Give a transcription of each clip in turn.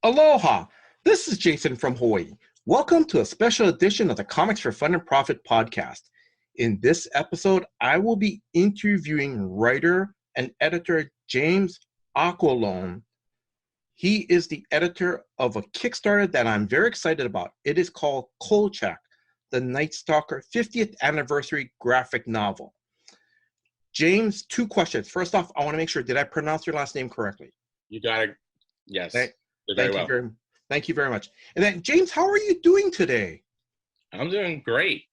Aloha! This is Jason from Hawaii. Welcome to a special edition of the Comics for Fun and Profit podcast. In this episode, I will be interviewing writer and editor James Aquilone. He is the editor of a Kickstarter that I'm very excited about. It is called Kolch, the Night Stalker 50th Anniversary Graphic Novel. James, two questions. First off, I want to make sure, did I pronounce your last name correctly? You got it. Yes. Thank you very much. And then, James, how are you doing today? I'm doing great.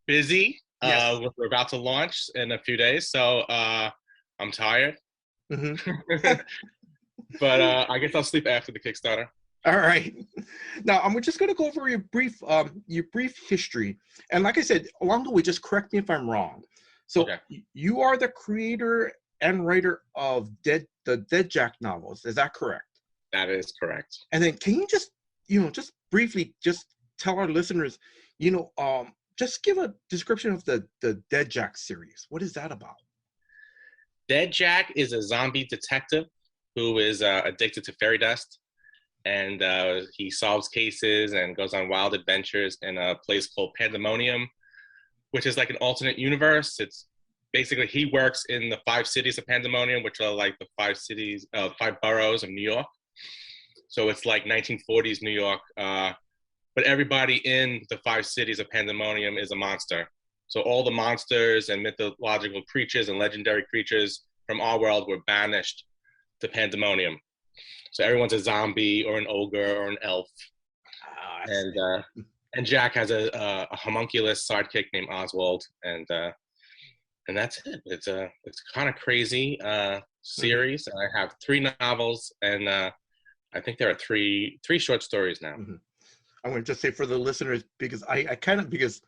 Busy. Yes. We're about to launch in a few days, so I'm tired. But I guess I'll sleep after the Kickstarter. All right. Now, I'm just going to go over your brief history. And like I said, along the way, just correct me if I'm wrong. So okay. You are the creator and writer of the Dead Jack novels. Is that correct? That is correct. And then can you just briefly tell our listeners, just give a description of the Dead Jack series. What is that about? Dead Jack is a zombie detective who is addicted to fairy dust. And he solves cases and goes on wild adventures in a place called Pandemonium, which is like an alternate universe. It's basically, he works in the 5 cities of Pandemonium, which are like the 5 boroughs of New York. So it's like 1940s New York, but everybody in the 5 cities of Pandemonium is a monster. So all the monsters and mythological creatures and legendary creatures from our world were banished to Pandemonium. So everyone's a zombie or an ogre or an elf. And Jack has a homunculus sidekick named Oswald, and that's it. It's kind of crazy series. And I have 3 novels, and I think there are three short stories now. I'm going to just say for the listeners, because because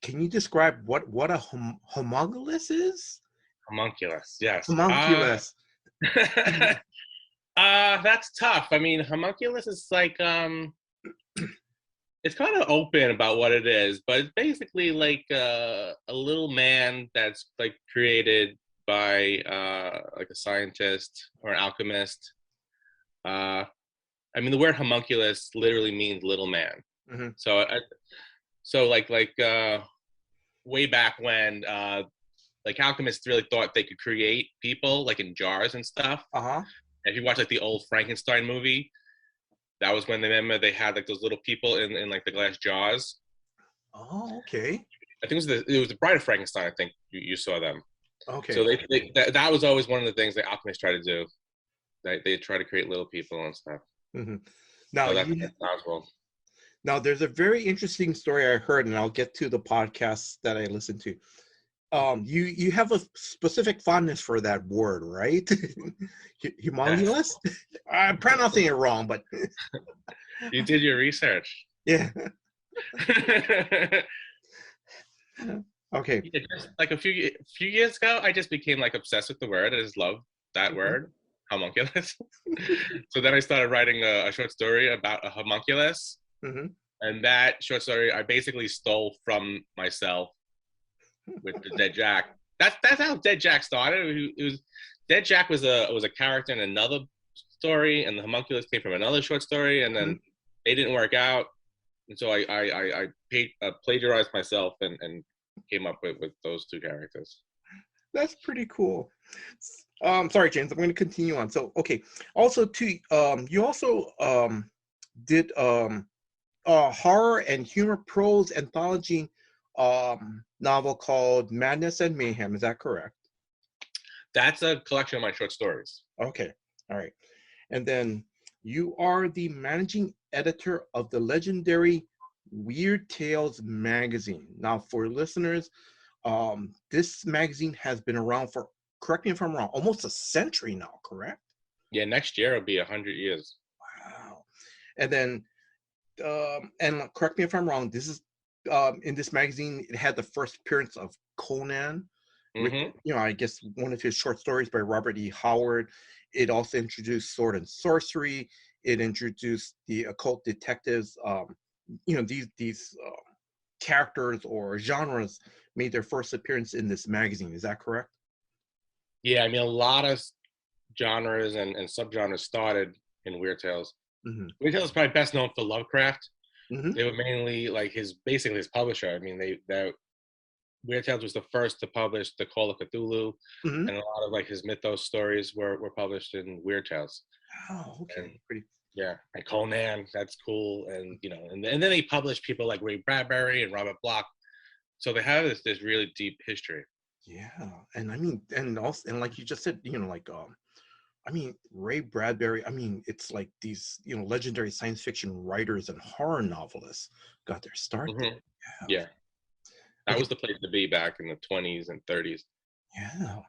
can you describe what a homunculus is? Homunculus, yes. Homunculus. That's tough. I mean, homunculus is like it's kind of open about what it is, but it's basically like a little man that's like created by like a scientist or an alchemist. I mean, the word homunculus literally means little man. So like way back when like alchemists really thought they could create people like in jars and stuff. If you watch like the old Frankenstein movie, that was when they had like those little people in like the glass jars. Oh, okay. I think it was the Bride of Frankenstein. I think you saw them. Okay. So that was always one of the things the alchemists try to do. They try to create little people and stuff. Now, so now there's a very interesting story I heard, and I'll get to the podcasts that I listened to. You have a specific fondness for that word, right? Humongous? I'm pronouncing it wrong, but you did your research. Yeah. Okay. Yeah, just like a few years ago, I just became like obsessed with the word. I just love that word, homunculus. So then I started writing a short story about a homunculus, and that short story I basically stole from myself with the Dead Jack. That's how Dead Jack started. Dead Jack was a character in another story, and the homunculus came from another short story, and then they didn't work out, and so I plagiarized myself and came up with those 2 characters. That's pretty cool. Sorry, James, I'm going to continue on. So, okay. Also, too, you also did a horror and humor prose anthology novel called Madness and Mayhem. Is that correct? That's a collection of my short stories. Okay. All right. And then you are the managing editor of the legendary Weird Tales magazine. Now, for listeners, this magazine has been around for, correct me if I'm wrong, almost a century now, correct? Yeah, next year it'll be 100 years. Wow. And then, and correct me if I'm wrong, this is, in this magazine, it had the first appearance of Conan, with, I guess one of his short stories by Robert E. Howard. It also introduced sword and sorcery. It introduced the occult detectives. These characters or genres made their first appearance in this magazine. Is that correct? Yeah, I mean, a lot of genres and subgenres started in Weird Tales. Mm-hmm. Weird Tales is probably best known for Lovecraft. Mm-hmm. They were mainly like basically his publisher. I mean, that Weird Tales was the first to publish the Call of Cthulhu, Mm-hmm. and a lot of like his mythos stories were published in Weird Tales. Oh, okay. And Pretty. yeah, and Conan, that's cool. And you know, and then they published people like Ray Bradbury and Robert Bloch. So they have this really deep history. Yeah, and I mean, and also, and like you just said, like I mean, Ray Bradbury. I mean, it's like these legendary science fiction writers and horror novelists got their start there. Mm-hmm. Yeah. Yeah, that Okay. was the place to be back in the 20s and 30s. Yeah.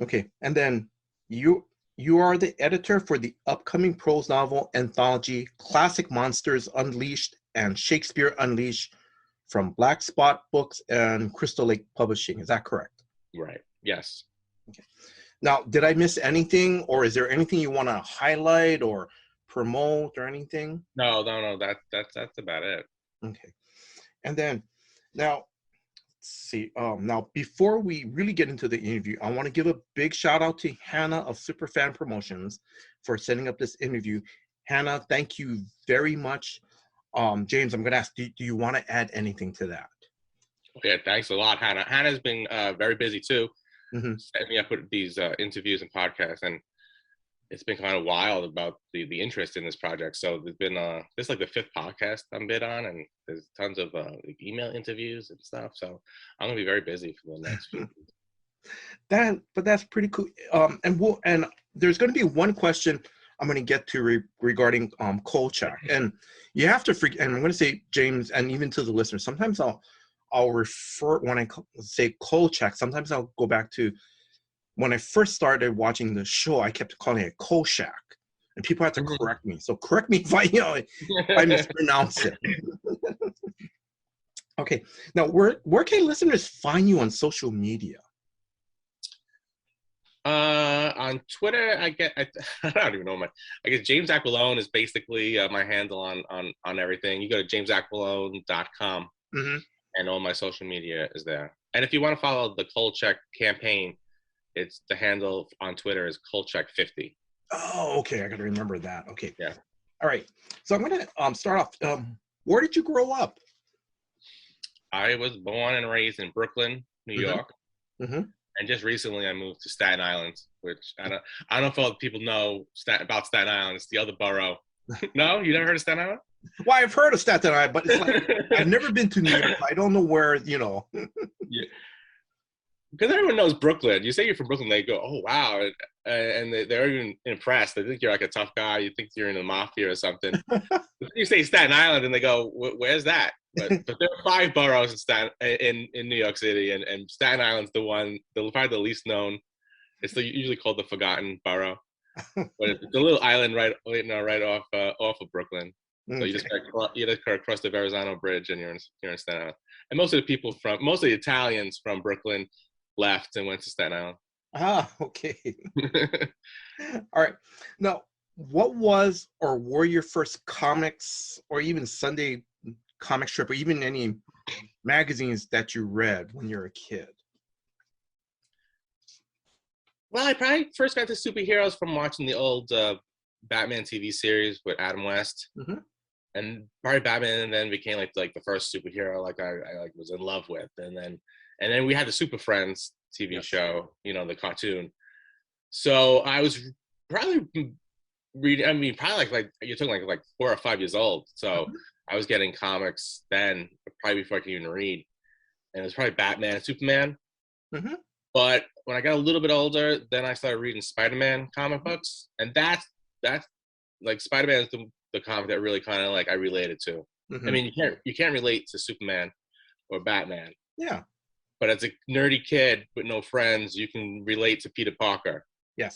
Okay. And then you are the editor for the upcoming prose novel anthology Classic Monsters Unleashed and Shakespeare Unleashed from Black Spot Books and Crystal Lake Publishing. Is that correct? Right. Yes. Okay. Now, did I miss anything, or is there anything you want to highlight or promote or anything? No. That's about it. Okay. And then now, let's see. Now, before we really get into the interview, I want to give a big shout out to Hannah of Superfan Promotions for setting up this interview. Hannah, thank you very much. James, I'm going to ask, do you want to add anything to that? Okay, thanks a lot, Hannah. Hannah's been very busy too, Mm-hmm. setting me up with these interviews and podcasts, and it's been kind of wild about the interest in this project. So there's been this is like the 5th podcast I'm bid on, and there's tons of email interviews and stuff. So I'm gonna be very busy for the next few weeks. But that's pretty cool. And there's going to be one question I'm going to get to regarding Kolch, and you have to and I'm going to say, James, and even to the listeners, sometimes I'll refer when I say Kolchak. Sometimes I'll go back to when I first started watching the show. I kept calling it Kolchak, and people had to correct me. So correct me if I mispronounce it. Okay. Now, where can listeners find you on social media? On Twitter, I don't even know I guess James Aquilone is basically my handle on everything. You go to jamesaquilone.com. Mm-hmm. And all my social media is there. And if you want to follow the Kolchak campaign, it's the handle on Twitter is Kolchak50. Oh, okay. I got to remember that. Okay. Yeah. All right. So I'm going to start off. Where did you grow up? I was born and raised in Brooklyn, New York. Mm-hmm. And just recently I moved to Staten Island, which I don't know if all people know about Staten Island. It's the other borough. No? You never heard of Staten Island? Well, I've heard of Staten Island, but it's like I've never been to New York. I don't know where, Yeah. Because everyone knows Brooklyn. You say you're from Brooklyn, they go, "Oh wow," and they're even impressed. They think you're like a tough guy. You think you're in the mafia or something. You say Staten Island, and they go, "Where's that?" But there are 5 boroughs in New York City, and Staten Island's probably the least known. It's usually called the Forgotten Borough, but it's a little island right off of Brooklyn. So Okay. you just cross the Verrazano Bridge, and you're in Staten Island. And most of the Italians from Brooklyn left and went to Staten Island. Ah, okay. All right. Now, what was or were your first comics or even Sunday comic strip or even any magazines that you read when you were a kid? Well, I probably first got to superheroes from watching the old Batman TV series with Adam West. Mm-hmm. And probably Batman then became like the first superhero I was in love with. And then we had the Super Friends TV show, the cartoon. So I was probably reading, I mean, probably like you're talking like 4 or 5 years old. So I was getting comics then, probably before I could even read. And it was probably Batman and Superman. Mm-hmm. But when I got a little bit older, then I started reading Spider-Man comic books. And that's like Spider-Man is the comic that really kind of like I related to. Mm-hmm. I mean, you can't relate to Superman or Batman. Yeah. But as a nerdy kid with no friends, you can relate to Peter Parker. Yes.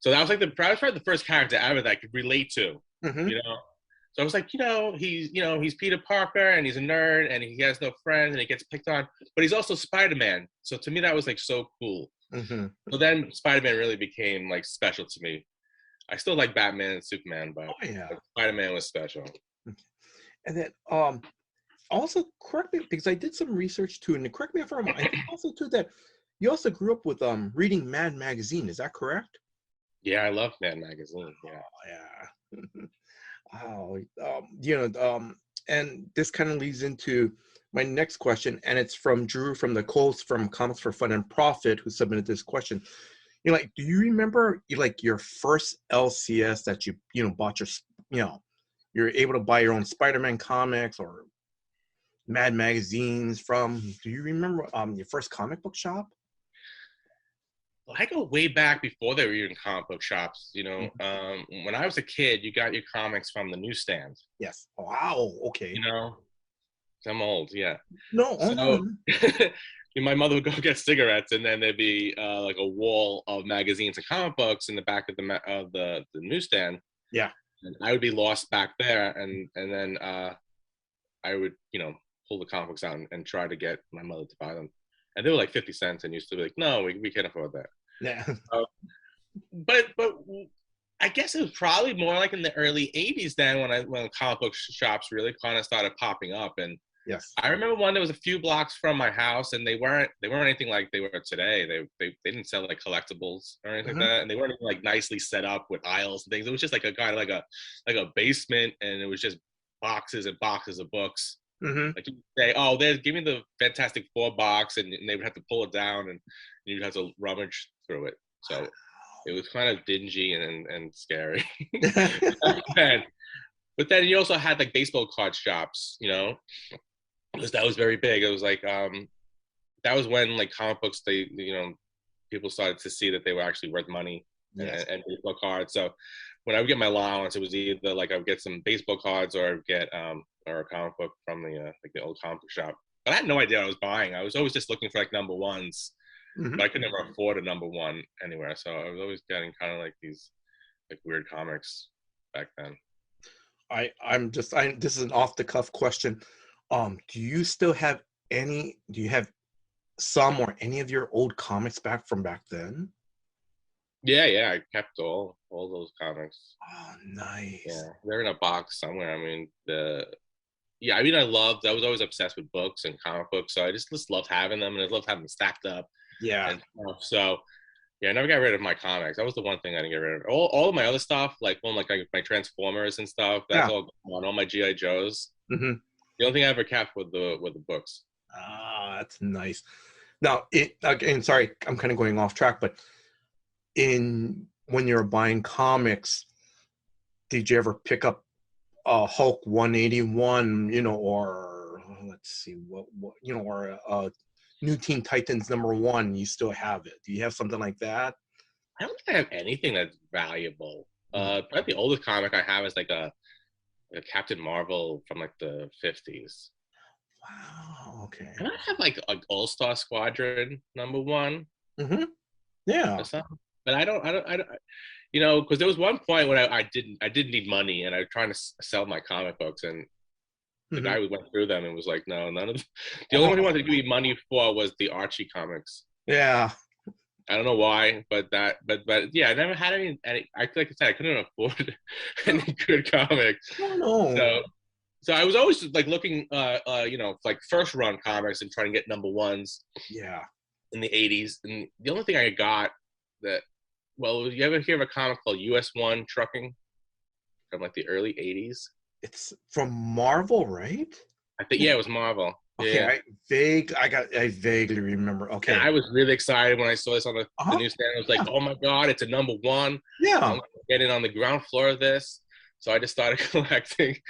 So that was like probably the first character ever that I could relate to. Mm-hmm. So I was like, he's Peter Parker and he's a nerd and he has no friends and he gets picked on, but he's also Spider-Man. So to me, that was like so cool. Mm-hmm. So then Spider-Man really became like special to me. I still like Batman and Superman, but Spider-Man was special. Okay. And then also correct me because I did some research too, and correct me if I'm wrong. I think also too that you also grew up with reading Mad magazine. Is that correct? Yeah, I love Mad magazine. Yeah. Oh, yeah. Wow. And this kind of leads into my next question, and it's from Drew from the Kolch from Comics for Fun and Profit, who submitted this question. Like, do you remember like your first LCS that you bought you're able to buy your own Spider-Man comics or Mad magazines from? Do you remember your first comic book shop? Well, I go way back before they were even comic book shops. Mhm. When I was a kid, you got your comics from the newsstand. Yes. Wow. Okay. You know, I'm old, yeah. No. Oh no. So my mother would go get cigarettes, and then there'd be like a wall of magazines and comic books in the back of the newsstand, Yeah. and I would be lost back there, and then I would pull the comic books out and try to get my mother to buy them, and they were like 50 cents, and used to be like, no, we can't afford that. Yeah. But I guess it was probably more like in the early '80s then when comic book shops really kind of started popping up. And Yes. I remember one that was a few blocks from my house, and they weren't anything like they were today. They didn't sell like collectibles or anything like Hmm. that, and they weren't even like nicely set up with aisles and things. It was just like a kind of like a basement, and it was just boxes and boxes of books. Hmm. Like you say, oh, there's give me the Fantastic Four box, and they would have to pull it down, and you'd have to rummage through it. So it was kind of dingy and scary. and, but then you also had like baseball card shops, because that was very big. It was like that was when like comic books people started to see that they were actually worth money Yes. and baseball cards. So when I would get my allowance, it was either like I would get some baseball cards or I'd get or a comic book from the like the old comic book shop. But I had no idea what I was buying. I was always just looking for like number ones, Hmm. but I could never afford a number one anywhere. So I was always getting kind of like these like weird comics back then. I'm just I this is an off the cuff question. Do you still have do you have some or any of your old comics back then? Yeah, I kept all those comics. Oh, nice. Yeah, they're in a box somewhere. I mean, I mean, I was always obsessed with books and comic books, so I just loved having them, and I loved having them stacked up Yeah. and stuff. So yeah, I never got rid of my comics. That was the one thing I didn't get rid of. All of my other stuff, like my Transformers and stuff, that's Yeah. all gone. All my GI Joes. Hmm. The only thing I ever kept were the books. Ah, that's nice. Now, again, sorry, I'm kind of going off track, but in when you're buying comics, did you ever pick up Hulk 181, or let's see what or New Teen Titans #1? You still have it? Do you have something like that? I don't think I have anything that's valuable. Mm. Probably the oldest comic I have is like a Captain Marvel from like the '50s. Wow. Okay. I might have like All Star Squadron #1 Hmm. or Yeah. something, but I don't, because there was one point when I didn't need money and I was trying to sell my comic books, and the Hmm. guy who went through them and was like, no, none of the only one he Oh, wanted to give me money for was the Archie comics. yeah. I don't know why, but yeah, I never had any. I like I said, I couldn't afford any good comics, Oh no. so I was always like looking, like first run comics and trying to get #1s Yeah. in the '80s. And the only thing I got that, well, you ever hear of a comic called US1 Trucking from like the early '80s? It's from Marvel, right? I think yeah, it was Marvel. Okay, Yeah, I vaguely remember. and Okay. I was really excited when I saw this on the Uh-huh. newsstand. I was like, Yeah. oh my god, it's a #1. I'm Yeah. gonna get in on the ground floor of this. So I just started collecting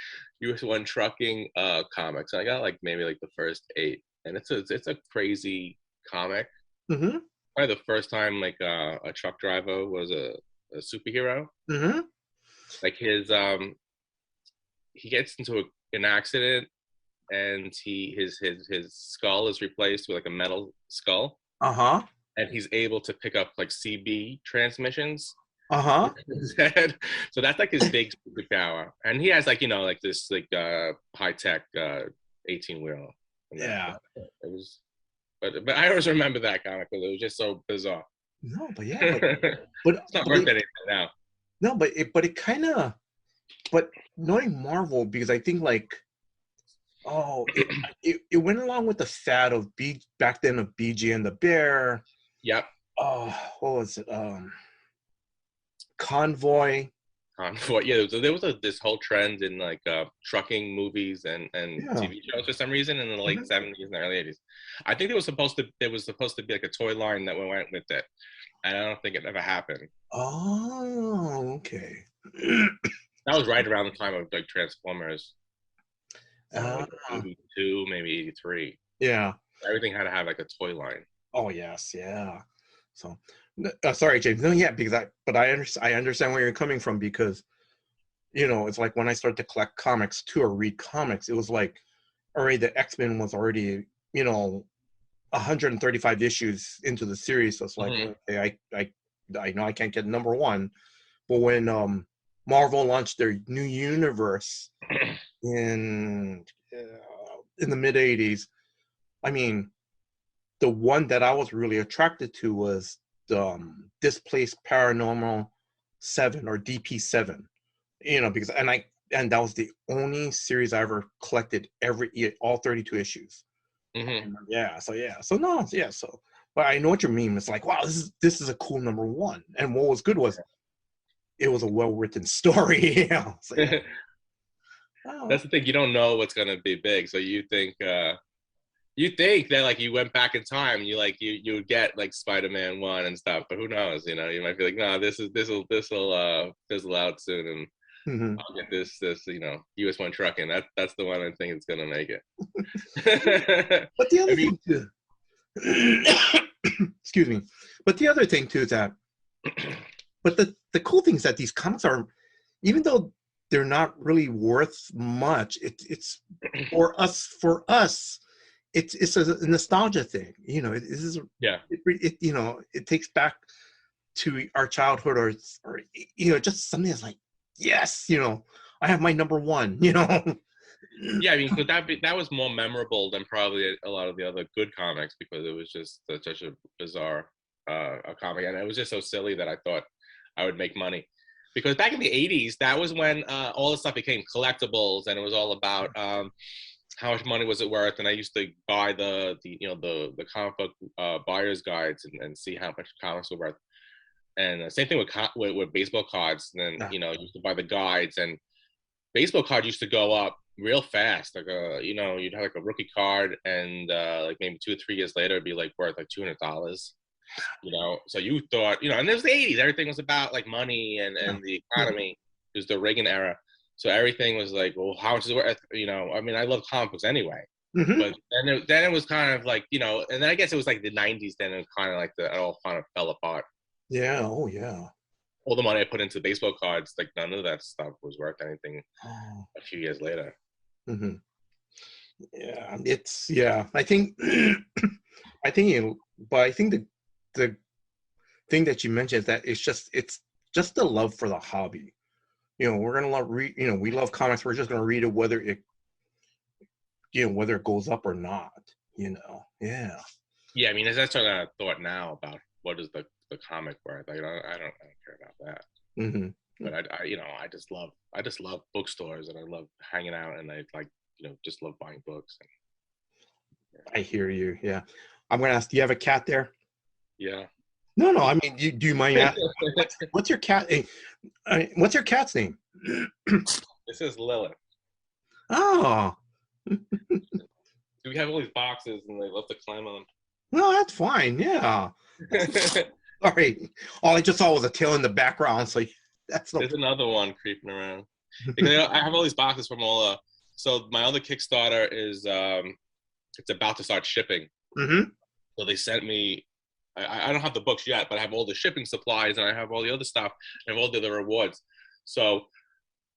US1 Trucking comics. And I got like maybe like the first 8, and it's a crazy comic. Mm-hmm. Probably the first time like a truck driver was a superhero. Mm-hmm. Like he gets into an accident, and his skull is replaced with like a metal skull, Uh-huh. and he's able to pick up like CB transmissions Uh-huh. in his head. So that's like his big superpower, and he has like like this like high tech 18 wheel. And that Yeah. it was, but I always remember that comic because it was just so bizarre. No, but yeah, but It's not but worth it, anything now. no, but it kind of but knowing Marvel, because I think like oh it went along with the fad of B back then of BG and the Bear. Yep. Oh, what was it? Convoy. convoy. Yeah, there was this whole trend in like trucking movies and Yeah. TV shows for some reason in the late Mhm. 70s and the early 80s. I think there was supposed to be like a toy line that went with it, and I don't think it ever happened. Oh, okay. That was right around the time of like Transformers, so like Ah, 82, maybe 83. yeah. Everything had to have like a toy line. Oh, yes, yeah. So, sorry, James. No, yeah, because I understand where you're coming from because it's like when I started to collect comics too or read comics, it was like already the X-Men was already 135 issues into the series, so it's like Hmm. okay, I know I can't get number one, but when Marvel launched their new universe in in the mid '80s, I mean, the one that I was really attracted to was the Displaced Paranormal 7 or DP7. Because and that was the only series I ever collected all 32 issues. Hmm. Yeah, so no, yeah, so but I know what you mean. It's like, wow, this is a cool number one. And what was good was it was a well written story. So yeah. Oh, That's the thing. You don't know what's gonna be big, so you think that like you went back in time, you would get like Spider-Man 1 and stuff, but who knows? You might be like, no, this will fizzle out soon, and mhm. I'll get this US1 trucking. That's the one I think is gonna make it. But the I other mean, thing too, excuse me. But the other thing too is that, but the cool thing is that these comics are, even though they're not really worth much, it's for us, it's a nostalgia thing. This is yeah. it takes back to our childhood or just something that's like yes, I have my number one. Yeah, I mean, could that was more memorable than probably a lot of the other good comics because it was just such a bizarre a comic, and it was just so silly that I thought I would make money. Because back in the '80s, that was when all the stuff became collectibles, and it was all about how much money was it worth. And I used to buy the comic book buyer's guides and see how much comics were worth. And same thing with baseball cards. And then Yeah. you used to buy the guides, and baseball card used to go up real fast. Like you'd have like a rookie card, and like maybe 2 or 3 years later, it'd be like worth like $200. So you thought, and it was the '80s. Everything was about like money Yeah. and the economy. It was the Reagan era, so everything was like, well, how much is it worth? I mean, I love comic books anyway. Hmm. But then it was kind of like, and then I guess it was like the '90s. Then it was kind of like it all kind of fell apart. Yeah. Oh yeah. All the money I put into baseball cards, like none of that stuff was worth anything Oh. a few years later. Hmm. Yeah. Yeah. I think I think but I think the thing that you mentioned is that it's just the love for the hobby. We're gonna love read. We love comics. We're just gonna read it whether it goes up or not. Yeah. Yeah, I mean, that's what I thought now about what is the comic worth. I don't care about that. Hmm. But I just love bookstores, and I love hanging out, and I like just love buying books. And, I hear you. Yeah. I'm gonna ask. Do you have a cat there? yeah. No, no. I mean, do you mind asking what's your cat? What's your cat's name? This is Lilith. Oh, We have all these boxes, and they love to climb on no, that's fine. Yeah. them. All right. All I just saw was a tail in the background. So that's no. There's another one creeping around. Because I have all these boxes from all. So my other Kickstarter is it's about to start shipping. Hmm. So they sent me. I don't have the books yet, but I have all the shipping supplies, and I have all the other stuff, and all the other rewards. So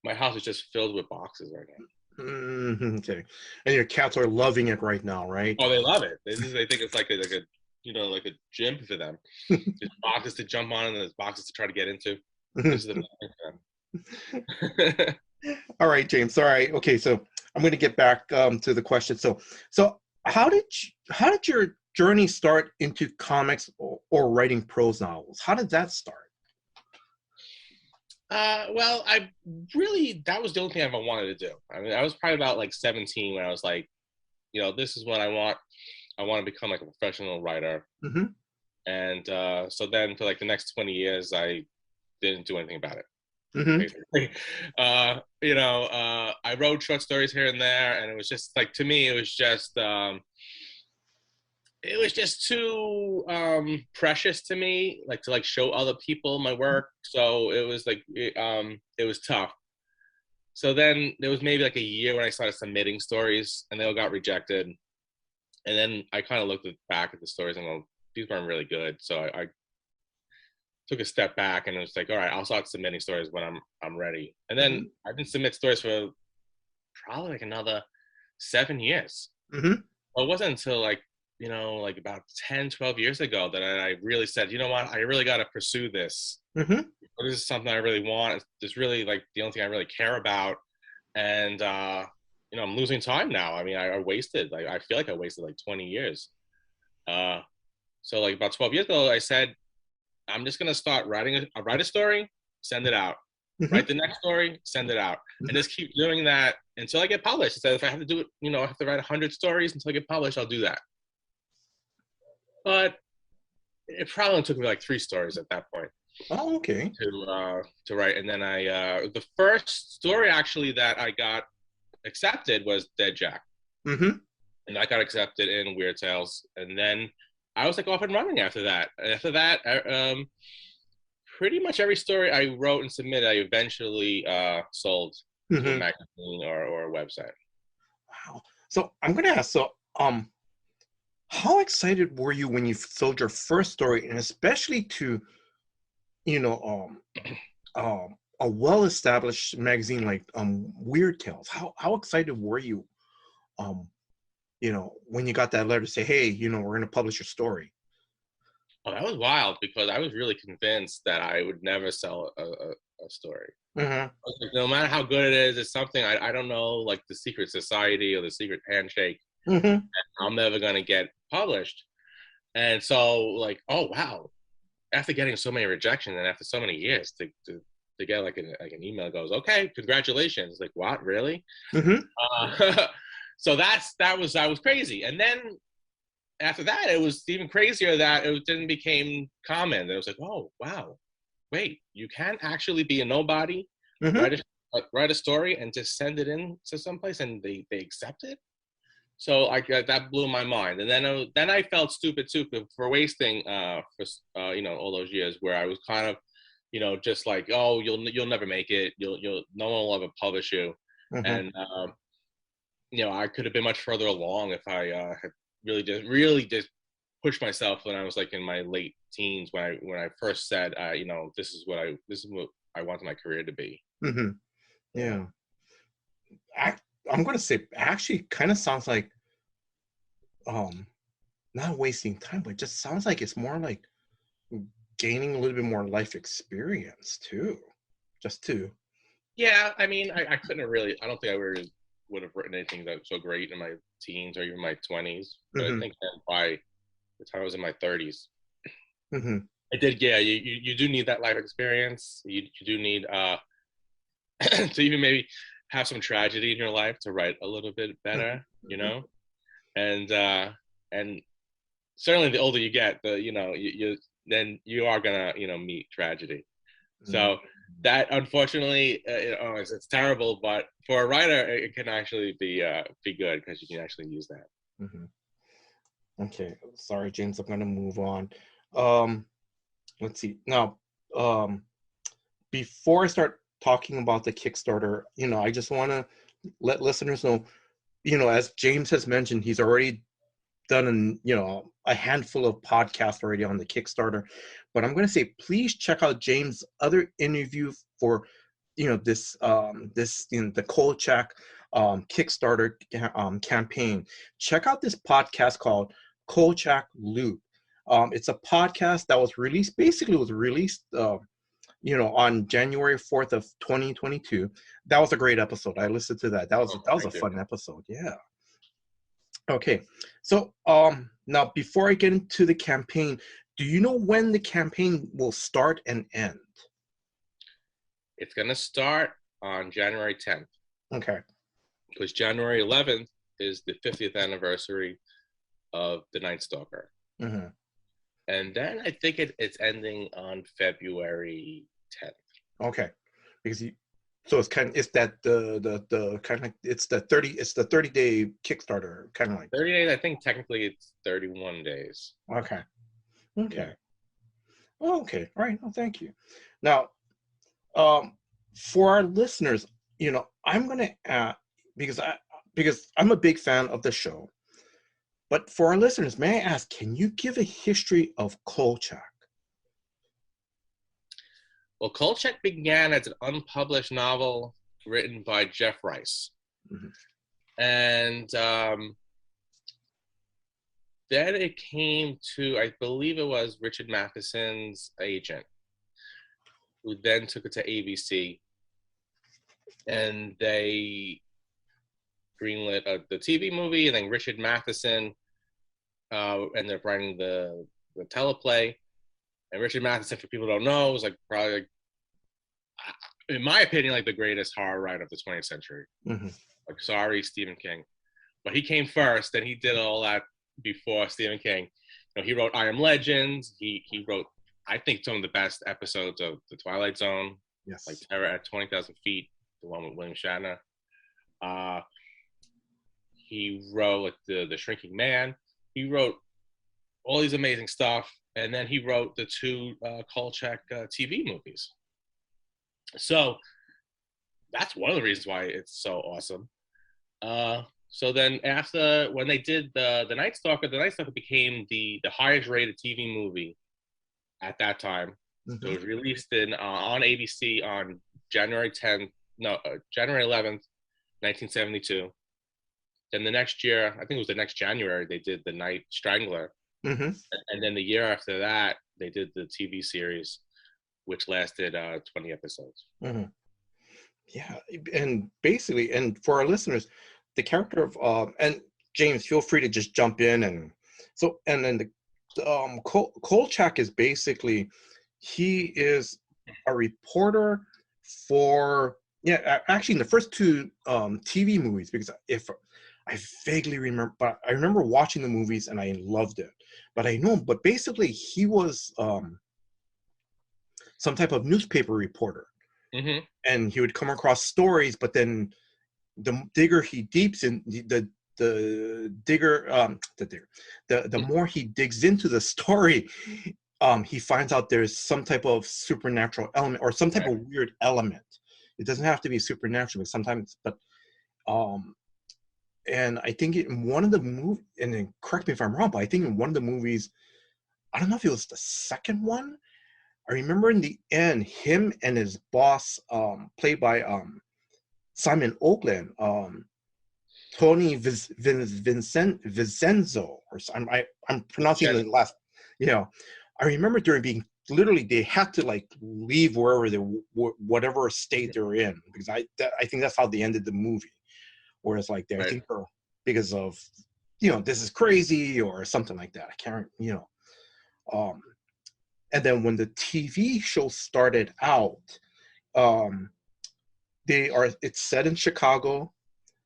my house is just filled with boxes right now. Okay. And your cats are loving it right now, right? Oh, they love it. They think it's like a gym for them. There's boxes to jump on, and there's boxes to try to get into. This is the best thing for them. All right, James. All right. Okay. So I'm going to get back to the question. So how did your journey start into comics or writing prose novels? How did that start? Well, that was the only thing I ever wanted to do. I mean, I was probably about like 17 when I was like, this is what I want. I want to become like a professional writer. Hmm. And so then for like the next 20 years, I didn't do anything about it. Mm-hmm. basically. I wrote short stories here and there, and it was just like, to me, it was just too precious to me, like to like show other people my work. So it was like it was tough. So then there was maybe like a year when I started submitting stories, and they all got rejected. And then I kind of looked back at the stories and go, these weren't really good. So I took a step back and it was like, all right, I'll start submitting stories when I'm ready. And then Mm-hmm. I didn't submit stories for probably like another 7 years. Mm-hmm. Well, it wasn't until like, like about 10, 12 years ago that I really said, you know what, I really got to pursue this. Mm-hmm. This is something I really want. It's really like the only thing I really care about. And, I'm losing time now. I mean, I wasted, like, I feel like I wasted like 20 years. Uh, so like about 12 years ago, I said, I'm just gonna start write a story, send it out. Mm-hmm. Write the next story, send it out, and Mm-hmm. just keep doing that until I get published. So if I have to do it, I have to write 100 stories until I get published, I'll do that. But it probably took me like 3 stories at that point Oh, okay. to write. And then the first story actually that I got accepted was Dead Jack, Mm-hmm. and I got accepted in Weird Tales, and then I was like off and running after that. And after that, pretty much every story I wrote and submitted, I eventually sold to a Mm-hmm. magazine or a website. Wow. So I'm gonna ask, how excited were you when you sold your first story, and especially to, you know, a well-established magazine like Weird Tales? How excited were you, um, when you got that letter to say, hey, we're gonna publish your story? Oh, that was wild because I was really convinced that I would never sell a story. Mm-hmm. Like, no matter how good it is, it's something I don't know, like the secret society or the secret handshake. Mm-hmm. I'm never gonna get published. And so, like, oh wow, after getting so many rejections and after so many years to get like an email that goes, okay, congratulations. Like, what, really? Mm-hmm. So that was crazy. And then after that, it was even crazier that it then became common. It was like, oh wow, wait, you can actually be a nobody, Mm-hmm. write a story, and just send it in to someplace, and they accept it. So that blew my mind. And then I felt stupid too for wasting for all those years where I was kind of just like, oh, you'll never make it. You'll no one will ever publish you. Mm-hmm. And I could have been much further along if I had really just pushed myself when I was like in my late teens when I first said this is what I wanted my career to be. Mm-hmm. Yeah. Yeah. I'm gonna say actually kind of sounds like um not wasting time, but it just sounds like it's more like gaining a little bit more life experience too. Just to Yeah, I mean, I couldn't have really. I don't think I really would have written anything that was so great in my teens or even my 20s. But I mm-hmm. think that by the time I was in my 30s, Mm-hmm. I did. Yeah, you do need that life experience. You do need to even maybe have some tragedy in your life to write a little bit better. Mm-hmm. And and certainly the older you get, you then you are gonna meet tragedy. Mm-hmm. So that unfortunately, it's terrible. But for a writer, it can actually be good because you can actually use that. Mm-hmm. Okay, sorry, James. I'm gonna move on. Um, let's see. Now, um, before I start talking about the Kickstarter, I just want to let listeners know, as James has mentioned, he's already done a handful of podcasts already on the Kickstarter. But I'm going to say, please check out James' other interview for the Kolch Kickstarter campaign. Check out this podcast called Kolchak Loop. It's a podcast that was released on January 4th of 2022. That was a great episode. I listened to that. That was a Thank you. fun episode. Yeah. Okay. So now before I get into the campaign, do you know when the campaign will start and end? It's gonna start on January 10th Okay. because January 11th is the 50th anniversary of the Night Stalker, Mm-hmm. and then I think it's ending on February 10th. Okay. because so it's that the kind of like it's the 30-day Kickstarter kind of like. 30 days. I think technically it's 31 days. Okay. Yeah. Oh, okay. All right. Well, thank you. Now, um, for our listeners, I'm gonna because I'm a big fan of the show. But for our listeners, may I ask, can you give a history of Kolchak? Well, Kolchak began as an unpublished novel written by Jeff Rice. Mm-hmm. And then it came to, I believe it was Richard Matheson's agent, who then took it to ABC. And they greenlit the TV movie, and then Richard Matheson ended up writing the teleplay. And Richard Matheson, for people who don't know, was like probably, like, in my opinion, like the greatest horror writer of the 20th century. Mm-hmm. Like, sorry, Stephen King. But he came first, and he did all that before Stephen King. He wrote I Am Legend. He wrote, I think, some of the best episodes of The Twilight Zone. Yes. Like Terror at 20,000 Feet, the one with William Shatner. He wrote like the Shrinking Man. He wrote all these amazing stuff, and then he wrote the two Kolchak TV movies. So that's one of the reasons why it's so awesome. So then after, when they did the Night Stalker became the highest rated TV movie at that time. Mm-hmm. So it was released on ABC on January 11th, 1972. Then the next year, I think it was the next January, they did The Night Strangler. Mm-hmm. And then the year after that, they did the TV series, which lasted 20 episodes. Mm-hmm. Yeah, and basically, and for our listeners, the character of and James, feel free to just jump in, and then the Kolchak is basically, he is a reporter for actually in the first two TV movies, because if I vaguely remember, but I remember watching the movies and I loved it. But basically he was some type of newspaper reporter. Mm-hmm. And he would come across stories, but then the digger he deeps in the more he digs into the story, he finds out there's some type of supernatural element or some type of weird element. It doesn't have to be supernatural, sometimes, but and I think in one of the movies, and then correct me if I'm wrong, but I think in one of the movies, I don't know if it was the second one, I remember in the end, him and his boss, played by Simon Oakland, Tony Vincenzo, or I'm pronouncing the last, I remember during being, literally they had to like leave wherever whatever state they were in, because I think that's how they ended the movie, whereas like I think because of this is crazy or something like that. I can't and then when the TV show started out, it's set in Chicago.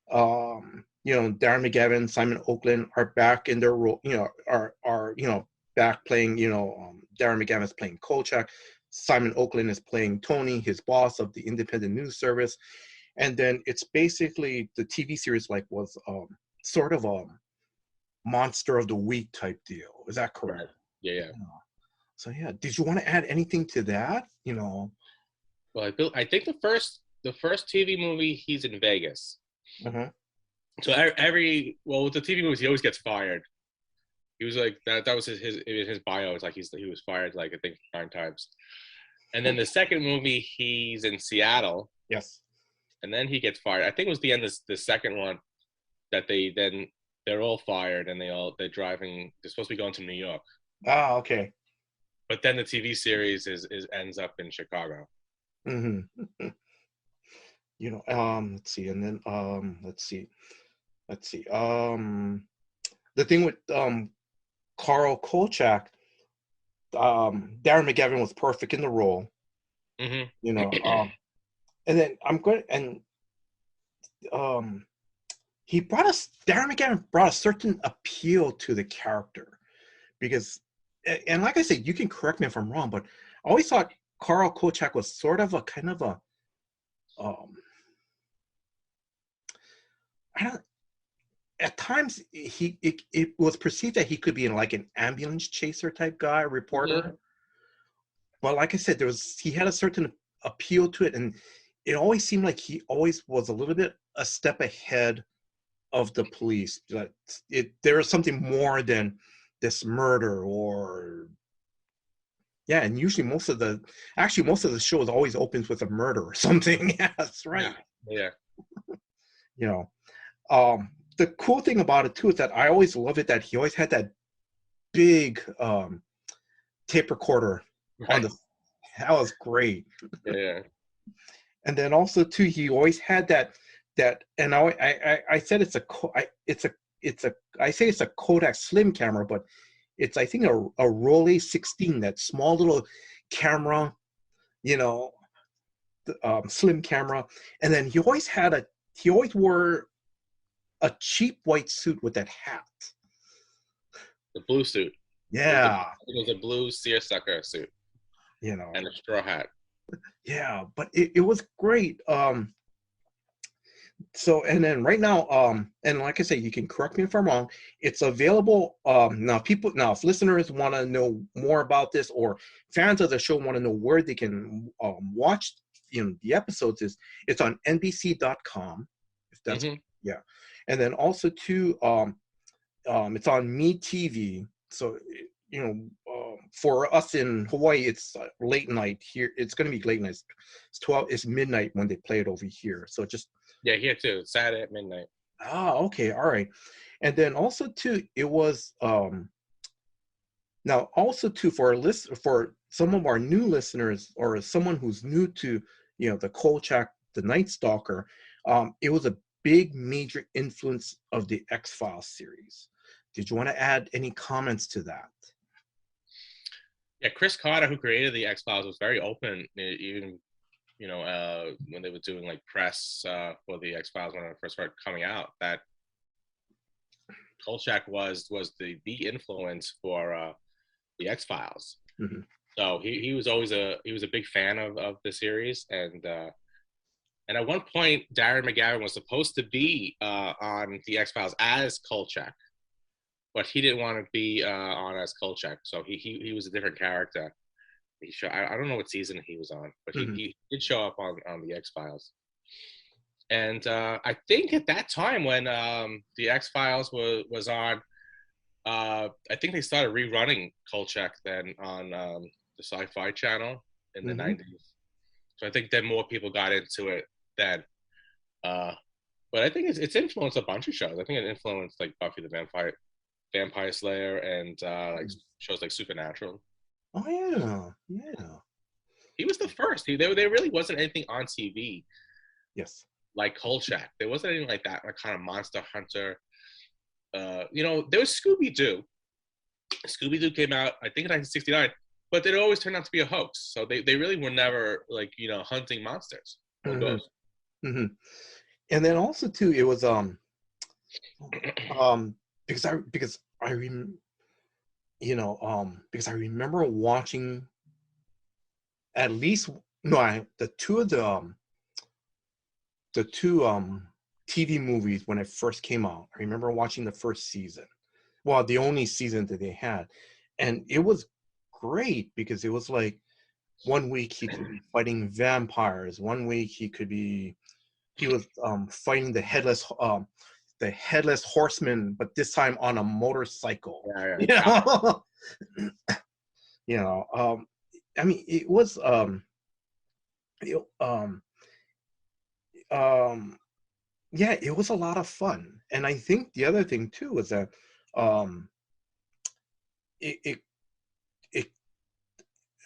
Darren McGavin, Simon Oakland are back in their role, are back playing, Darren McGavin is playing Kolchak. Simon Oakland is playing Tony, his boss of the independent news service. And then it's basically, the TV series was sort of a monster of the week type deal. Is that correct? Yeah. So did you want to add anything to that? Well, I think the first TV movie, he's in Vegas. Mm-hmm. So with the TV movies, he always gets fired. He was like that was his bio. It's like he was fired like I think 9 times. And then the second movie, he's in Seattle. Yes. And then he gets fired. I think it was the end of the second one that they're all fired and they're driving. They're supposed to be going to New York. Ah, okay. But then the TV series ends up in Chicago. Mm-hmm. Let's see, and then let's see. The thing with Carl Kolchak, Darren McGavin was perfect in the role. Mm-hmm. And then Darren McGavin brought a certain appeal to the character, because, and like I said, you can correct me if I'm wrong, but I always thought Carl Kolchak was sort of a kind of a um I don't, at times it was perceived that he could be in like an ambulance chaser type guy, reporter. But like I said, he had a certain appeal to it, and it always seemed like he always was a little bit a step ahead of the police. That there was something more than this murder or yeah, and usually most of the shows always opens with a murder or something. Yeah, that's right. Yeah. You know, the cool thing about it too is that I always love it that he always had that big tape recorder on Right. the. That was great. Yeah. And then also too, he always had that, and I said it's a I say it's a Kodak Slim camera, but it's I think a Rollei 16, that small little camera, you know, slim camera. And then he always wore a cheap white suit with that hat. The blue suit. Yeah, It was a blue seersucker suit you know, and a straw hat. yeah, but it was great. So and then right now, and like I say, you can correct me if I'm wrong. It's available now if listeners want to know more about this, or fans of the show want to know where they can watch the episodes, it's on NBC.com. If that's Mm-hmm. yeah. And then also too, it's on MeTV. So for us in Hawaii, it's late night here. It's going to be late night. It's midnight when they play it over here. So just Yeah, here too. Saturday at midnight. okay, all right. And then also too, it was now also too for some of our new listeners, or someone who's new to the Kolchak, the Night Stalker, it was a big major influence of the X-Files series. Did you want to add any comments to that? Yeah, Chris Carter, who created the X Files, was very open, even when they were doing like press for the X Files when it first started coming out. That Kolchak was the influence for the X Files. Mm-hmm. So he was always a big fan of the series, and at one point Darren McGavin was supposed to be on the X Files as Kolchak, but he didn't want to be on as Kolchak, so he was a different character. I don't know what season he was on, but Mm-hmm. he did show up on the X Files. And I think at that time when the X Files was on, I think they started rerunning Kolchak then on the Sci-Fi Channel in the Mm-hmm. '90s. So I think then more people got into it then. But I think it's influenced a bunch of shows. I think it influenced like Buffy the Vampire Slayer and like shows like Supernatural. Oh yeah, yeah. He was the first. There really wasn't anything on TV Yes. like Kolchak. There wasn't anything like that, like kind of Monster Hunter. There was Scooby Doo. Scooby Doo came out, I think, in 1969, but it always turned out to be a hoax. So they really were never like hunting monsters or Mm-hmm. ghosts. Mm-hmm. And then also too, it was um because I because I remember watching at least no I the two TV movies when it first came out. I remember watching the first season. Well, the only season that they had. And it was great because it was like one week he could be fighting vampires, one week he was fighting the headless horseman, but this time on a motorcycle. Yeah, You yeah. know, you know. I mean, it was it, um, yeah, it was a lot of fun, and I think the other thing too was that um, it, it it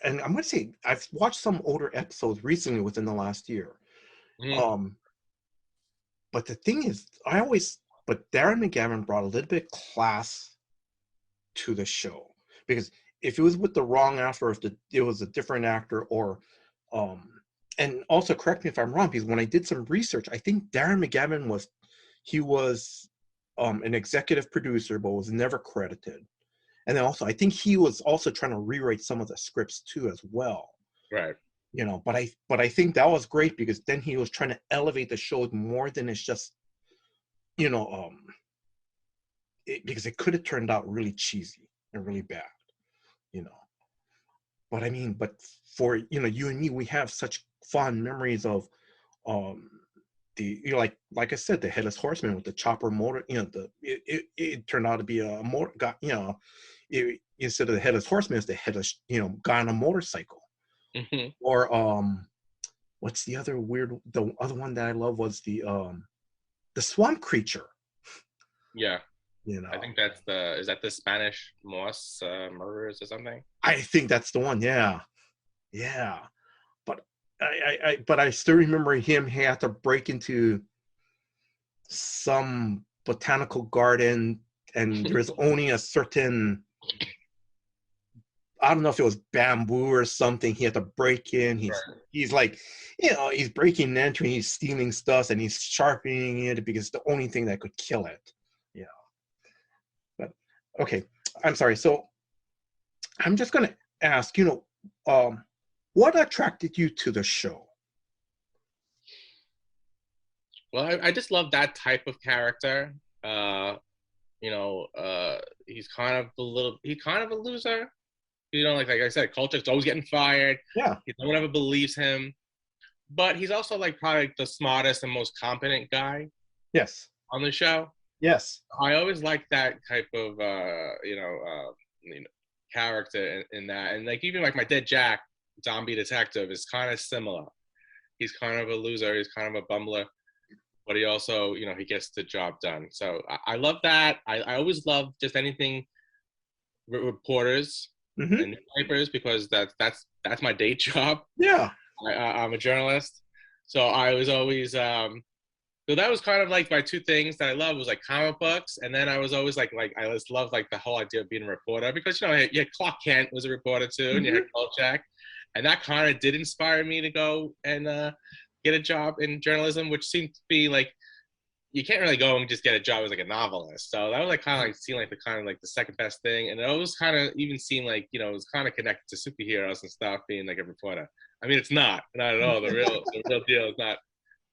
and I'm gonna say I've watched some older episodes recently within the last year. Mm-hmm. Um, but the thing is, but Darren McGavin brought a little bit of class to the show, because if it was with the wrong actor, or if it was a different actor, or um, and also correct me if I'm wrong, because when I did some research, I think Darren McGavin was an executive producer, but was never credited. And then also, I think he was also trying to rewrite some of the scripts too, as well. Right. but I think that was great because then he was trying to elevate the show more than it's just, you know, because it could have turned out really cheesy and really bad, you know. But I mean, but for you and me, we have such fond memories of um the like I said, the headless horseman with the chopper motor. It turned out to be a motor. Instead of the headless horseman, it's the headless guy on a motorcycle. Mm-hmm. Or what's the other weird? The other one that I love was the swamp creature. Yeah. You know, I think is that the Spanish Moss murderers or something? I think that's the one. Yeah, yeah. But I still remember him. He had to break into some botanical garden, and there's only a certain, I don't know if it was bamboo or something. He had to break in. He's like, he's breaking and entering. He's stealing stuff and he's sharpening it because it's the only thing that could kill it. Yeah. But okay, I'm sorry. So I'm just gonna ask, what attracted you to the show? Well, I just love that type of character. He's kind of a loser. Like I said, Kolch's always getting fired. Yeah. No one ever believes him. But he's also like probably the smartest and most competent guy. Yes. On the show. Yes. I always liked that type of character in that. And like even like my Dead Jack, zombie detective, is kind of similar. He's kind of a loser. He's kind of a bumbler. But he also, he gets the job done. So I love that. I always love just anything reporters and newspapers because that's my day job. Yeah. I'm a journalist. So I was always, so that was kind of like my two things that I love was like comic books. And then I was always like I just loved like the whole idea of being a reporter because, Clark Kent was a reporter too, and you had Kolchak. And that kind of did inspire me to go and get a job in journalism, which seemed to be like, you can't really go and just get a job as like a novelist. So that was like kind of like seemed like the second best thing. And it always kind of even seemed like, it was kind of connected to superheroes and stuff being like a reporter. I mean, it's not at all. The real deal is not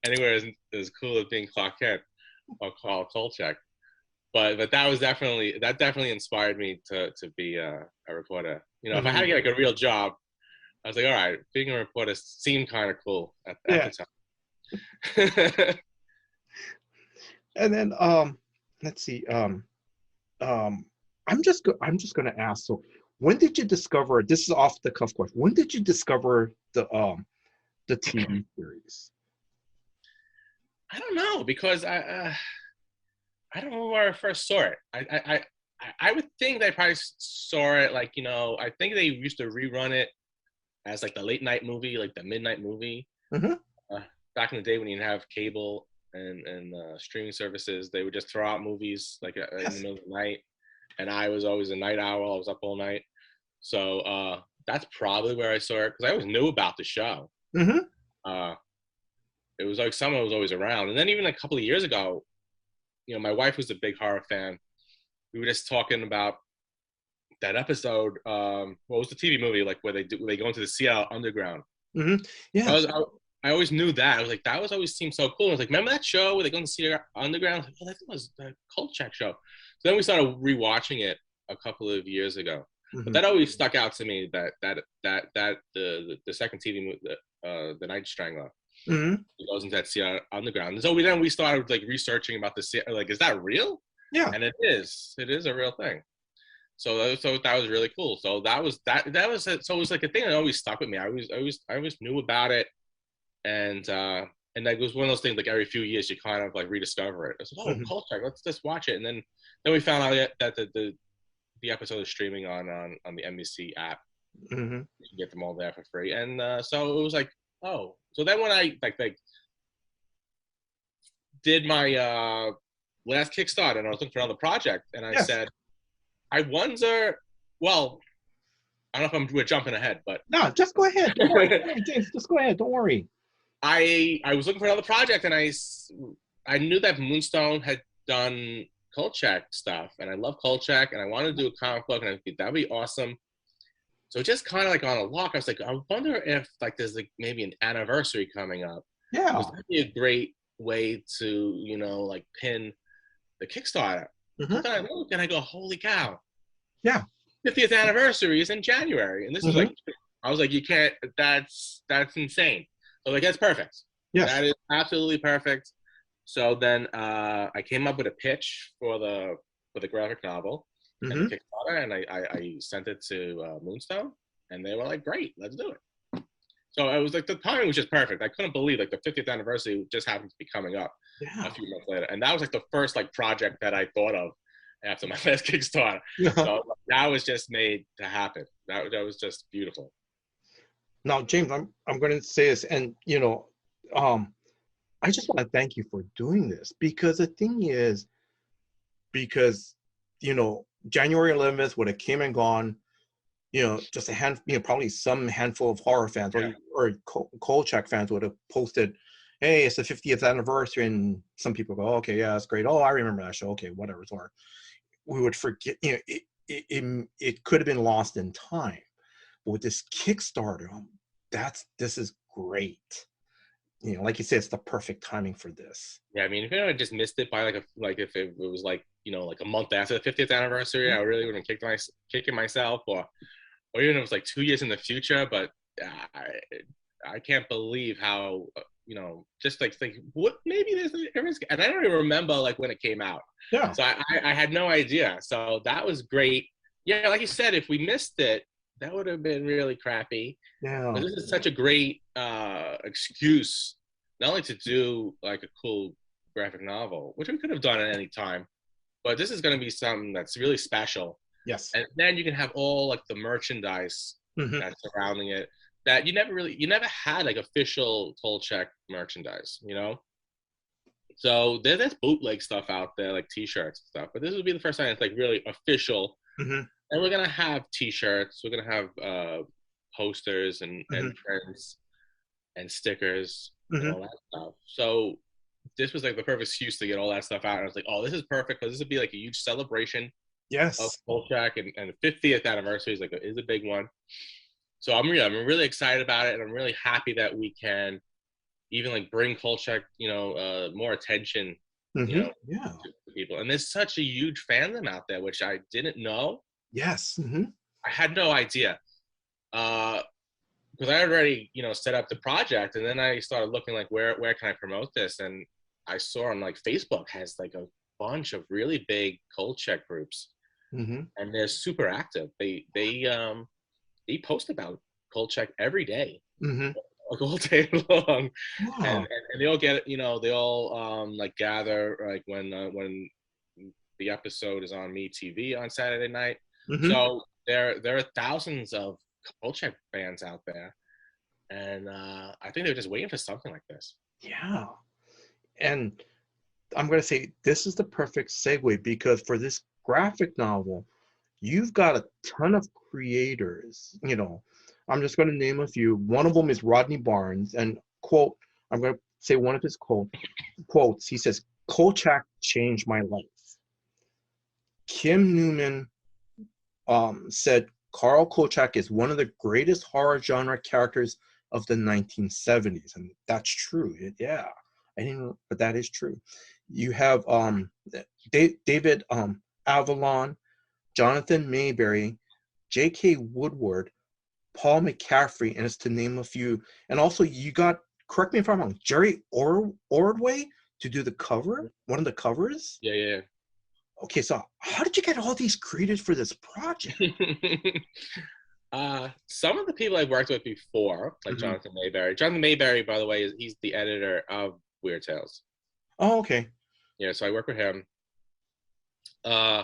anywhere as cool as being Clark Kent or Carl Kolchak. But that definitely inspired me to be a reporter. If I had to get like a real job, I was like, all right, being a reporter seemed kind of cool at the time. And then let's see. I'm just going to ask. So, when did you discover? This is off the cuff question. When did you discover the TV series? I don't know because I don't know where I first saw it. I would think I probably saw it like I think they used to rerun it as like the late night movie, like the midnight movie. Back in the day when you didn't have cable and streaming services, they would just throw out movies like in the middle of the night. And I was always a night owl. I was up all night. So that's probably where I saw it because I always knew about the show. It was like someone was always around. And then even a couple of years ago, my wife was a big horror fan. We were just talking about that episode. What was the TV movie like where they go into the Seattle Underground? Yeah. I always knew that. I was like, that was always seemed so cool. I was like, remember that show where they go into Seattle Underground? I was like, oh, that was the Kolchak show. So then we started rewatching it a couple of years ago. But that always stuck out to me that the second TV movie, the Night Strangler. It goes into that Seattle Underground. And so we started like researching about like, is that real? Yeah. And it is a real thing. So that was really cool. So that was so it was like a thing that always stuck with me. I always knew about it, and like it was one of those things like every few years you kind of like rediscover it. I was like, oh, Kolchak, let's just watch it. And then we found out that the episode is streaming on the NBC app. You can get them all there for free. And so it was like, oh. So then when I like did my last Kickstarter and I was looking for another project, and I said, I wonder. Well, I don't know if we're jumping ahead, but no, just go ahead. Don't worry, James, just go ahead. Don't worry. I was looking for another project, and I knew that Moonstone had done Kolchak stuff, and I love Kolchak, and I wanted to do a comic book, and I think that'd be awesome. So just kind of like on a walk, I was like, I wonder if like there's like maybe an anniversary coming up. Yeah. Was that be a great way to, like pin the Kickstarter? Hmm. But then I look and I go, holy cow, Yeah. 50th anniversary is in January. And this was Hmm. like, I was like, you can't, that's insane. So like, that's perfect. Yes. That is absolutely perfect. So then I came up with a pitch for the graphic novel and the Hmm. Kickstarter, and I sent it to Moonstone, and they were like, "Great, let's do it." So it was like the timing was just perfect. I couldn't believe like the 50th anniversary just happened to be coming up a Yeah. few months later, and that was like the first like project that I thought of after my last Kickstarter. Yeah. So that was just made to happen. That was just beautiful. Now, James, I'm going to say this, and um, I just want to thank you for doing this because the thing is, because January 11th would have came and gone, just a probably some handful of horror fans Yeah, or Kolchak fans would have posted, "Hey, it's the 50th anniversary," and some people go, "Okay, yeah, that's great. Oh, I remember that show. Okay, whatever." Or we would forget. It could have been lost in time. But with this Kickstarter, this is great. Like you said, it's the perfect timing for this. yeah. I mean, if I just missed it by like if it was like like a month after the 50th anniversary, I really would have kicking myself, or even if it was like 2 years in the future. But I can't believe how just like think what maybe there's a risk, and I don't even remember like when it came out. Yeah. So I had no idea. So that was great. Yeah, like you said, if we missed it, that would have been really crappy. But Yeah. this is such a great excuse, not only to do like a cool graphic novel, which we could have done at any time, but this is going to be something that's really special. Yes. And then you can have all like the merchandise Hmm. that's surrounding it that you never had like official Kolchak merchandise. So there's bootleg stuff out there like T-shirts and stuff, but this would be the first time it's like really official. Hmm. And we're gonna have T-shirts, we're gonna have posters and Hmm. prints and stickers and Hmm. all that stuff. So this was like the perfect excuse to get all that stuff out. And I was like, oh, this is perfect because this would be like a huge celebration of Yes. Kolchak, and the 50th anniversary is a big one. So I'm really excited about it, and I'm really happy that we can even like bring Kolchak, more attention, Hmm. Yeah. to people. And there's such a huge fandom out there, which I didn't know. Yes. Hmm. I had no idea. Because I already, set up the project, and then I started looking like where can I promote this, and I saw on like Facebook has like a bunch of really big Kolchak groups, Hmm. and they're super active. They post about Kolchak every day, Hmm. like all day long, and, Wow. and and they all get they all like gather like when the episode is on Me TV on Saturday night. Hmm. So there are thousands of Kolchak fans out there, and I think they're just waiting for something like this. Yeah. And I'm going to say this is the perfect segue because for this graphic novel, you've got a ton of creators. I'm just going to name a few. One of them is Rodney Barnes, and quote, I'm going to say one of his quotes. He says, "Kolchak changed my life." Kim Newman said, "Carl Kolchak is one of the greatest horror genre characters of the 1970s," and that's true. Yeah, I didn't, but that is true. You have David Avalon, Jonathan Mayberry, J.K. Woodward, Paul McCaffrey, and it's to name a few. And also, you got, correct me if I'm wrong, Jerry Ordway to do the cover, one of the covers. Yeah, Okay, so how did you get all these creators for this project? yeah. Some of the people I've worked with before, like Hmm. Jonathan Mayberry. Jonathan Mayberry, by the way, he's the editor of Weird Tales. Oh, okay. Yeah, so I work with him. Uh,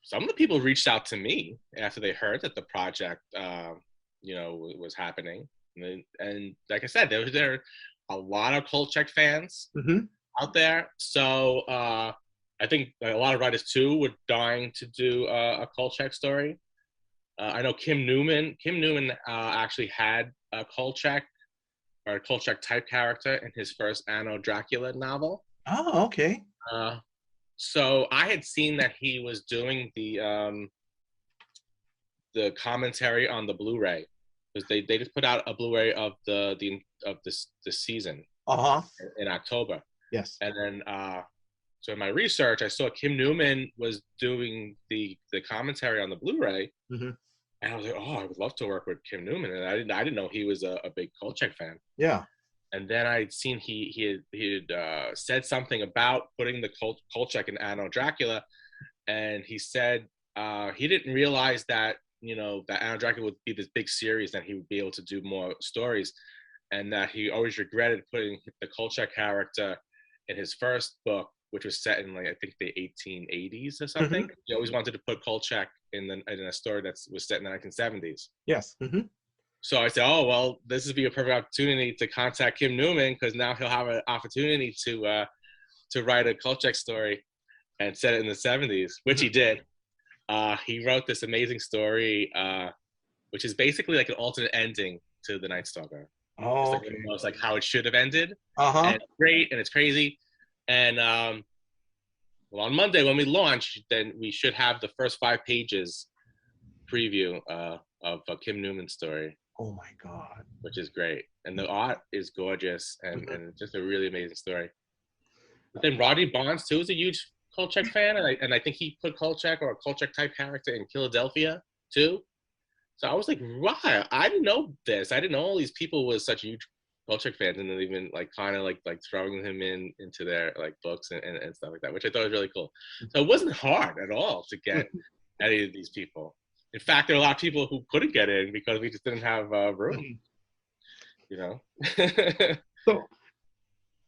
some of the people reached out to me after they heard that the project, was happening, and like I said, there are a lot of Kolchak fans Hmm. out there. So I think a lot of writers too were dying to do a Kolchak story. I know Kim Newman. Kim Newman actually had a Kolchak or a Kolchak type character in his first Anno Dracula novel. Oh, okay. Uh, so I had seen that he was doing the commentary on the Blu-ray, because they just put out a Blu-ray of this season Uh-huh. in October. Yes. And then so in my research, I saw Kim Newman was doing the commentary on the Blu-ray, Mm-hmm. and I was like, oh, I would love to work with Kim Newman, and I didn't know he was a big Kolchak fan. Yeah. And then I'd seen he had said something about putting the Kolchak in Anno Dracula, and he said he didn't realize that that Anno Dracula would be this big series, that he would be able to do more stories, and that he always regretted putting the Kolchak character in his first book, which was set in, like, I think the 1880s or something. Mm-hmm. He always wanted to put Kolchak in a story that was set in the 1970s. Yes. Mm-hmm. So I said, oh, well, this would be a perfect opportunity to contact Kim Newman, because now he'll have an opportunity to write a Kolchak story and set it in the 70s, which he did. He wrote this amazing story, which is basically like an alternate ending to The Night Stalker. Oh, it's like okay. almost like how it should have ended. Uh-huh. And it's great, and it's crazy. And well, on Monday when we launch, then we should have the first 5 pages preview of Kim Newman's story. Oh my God. Which is great. And the art is gorgeous, and just a really amazing story. But then Rodney Barnes too is a huge Kolchak fan, and I think he put Kolchak or a Kolchak type character in Philadelphia too. So I was like, wow, I didn't know this. I didn't know all these people was such huge Kolchak fans, and then even like kind of like throwing him into their like books and stuff like that, which I thought was really cool. So it wasn't hard at all to get any of these people. In fact, there are a lot of people who couldn't get in because we just didn't have room. So,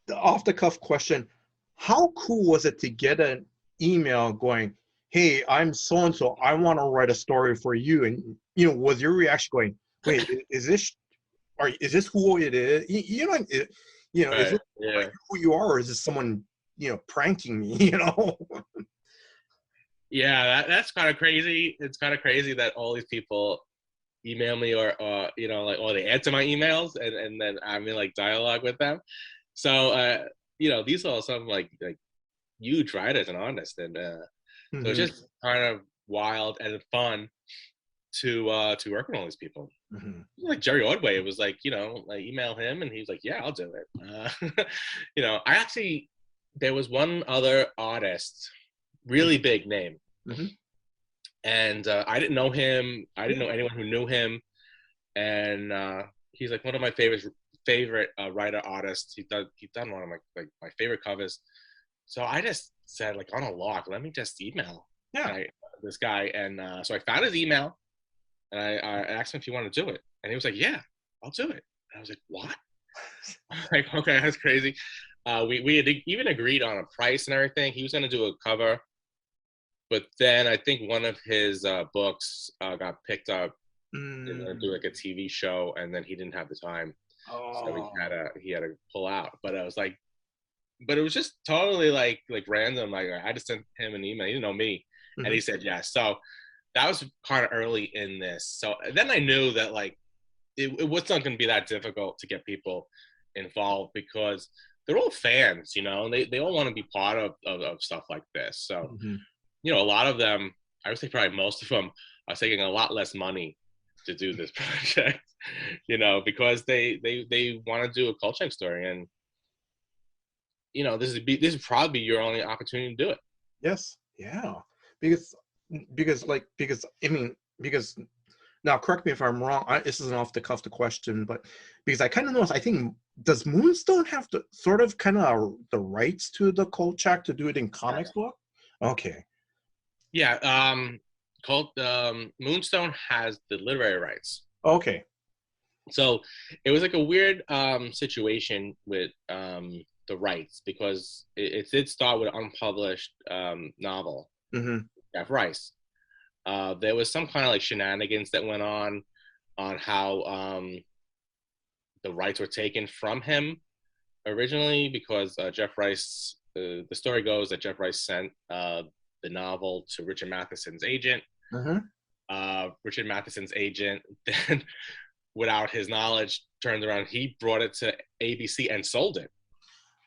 the off the cuff question: how cool was it to get an email going, "Hey, I'm so and so. I want to write a story for you," and was your reaction going, "Wait, is this who it is? Is this who you are, or is this someone pranking me?" Yeah, that's kind of crazy. It's kind of crazy that all these people email me or they answer my emails, and then I'm in like dialogue with them. So these are some like huge writers and artists, and so it's just kind of wild and fun to work with all these people. Like Jerry Ordway, it was like I email him and he's like, yeah, I'll do it. I actually, there was one other artist, really big name, and I didn't know him. I didn't know anyone who knew him, and he's like one of my favorite writer artists. He's done one of my favorite covers. So I just said, like, on a lark, let me just email this guy, and so I found his email, and I asked him if he wanted to do it, and he was like, yeah, I'll do it. And I was like, what? Like, okay, that's crazy. We had even agreed on a price and everything. He was going to do a cover, but then I think one of his books got picked up. They were going to do like a TV show, and then he didn't have the time, so he had to pull out. But I was like, but it was just totally like random. Like, I just sent him an email. He didn't know me, and he said yes. So that was kind of early in this. So then I knew that like it was not going to be that difficult to get people involved, because they're all fans, and they all want to be part of stuff like this. So a lot of them, I would say probably most of them, are taking a lot less money to do this project, because they want to do a Kolchak story, and this would probably be your only opportunity to do it. Yes. Yeah. Because now, correct me if I'm wrong. This is an off the cuff question, but because I kind of noticed, I think, does Moonstone have the sort of kind of the rights to the Kolchak to do it in comics book? Okay. Yeah. Moonstone has the literary rights. Okay. So it was like a weird situation with the rights, because it did start with an unpublished novel, Jeff Rice. There was some kind of like shenanigans that went on how the rights were taken from him originally, because Jeff Rice, the story goes that Jeff Rice sent the novel to Richard Matheson's agent. Richard Matheson's agent then, without his knowledge, turned around. He brought it to ABC and sold it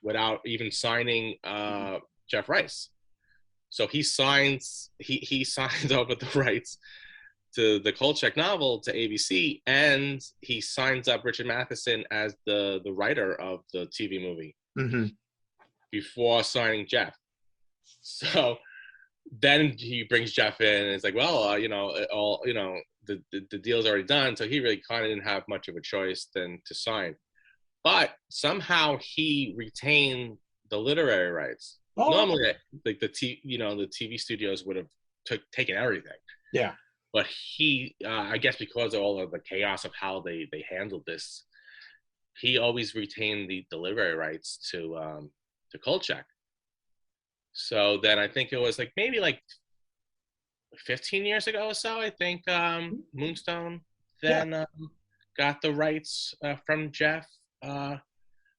without even signing Jeff Rice. So he signs over the rights to the Kolchak novel to ABC, and he signs up Richard Matheson as the writer of the TV movie before signing Jeff. So then he brings Jeff in, and it's like, well, the deal's already done, so he really kind of didn't have much of a choice than to sign. But somehow he retained the literary rights. Oh. Normally, like the TV studios would have taken everything. Yeah. But he, I guess, because of all of the chaos of how they handled this, he always retained the literary rights to Kolchak. So then I think it was like maybe like 15 years ago or so, I think Moonstone then got the rights from Jeff. I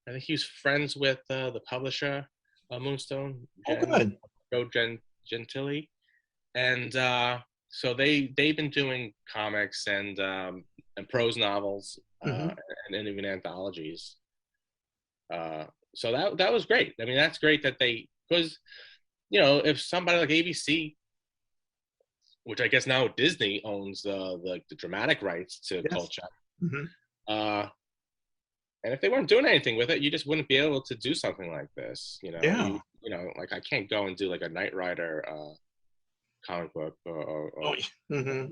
think he was friends with the publisher, Moonstone, Joe Gentili, and so they've been doing comics and prose novels and even anthologies. So that was great. I mean, that's great that because if somebody like ABC, which I guess now Disney owns the dramatic rights to Kolchak, and if they weren't doing anything with it, you just wouldn't be able to do something like this. Like I can't go and do like a Knight Rider comic book and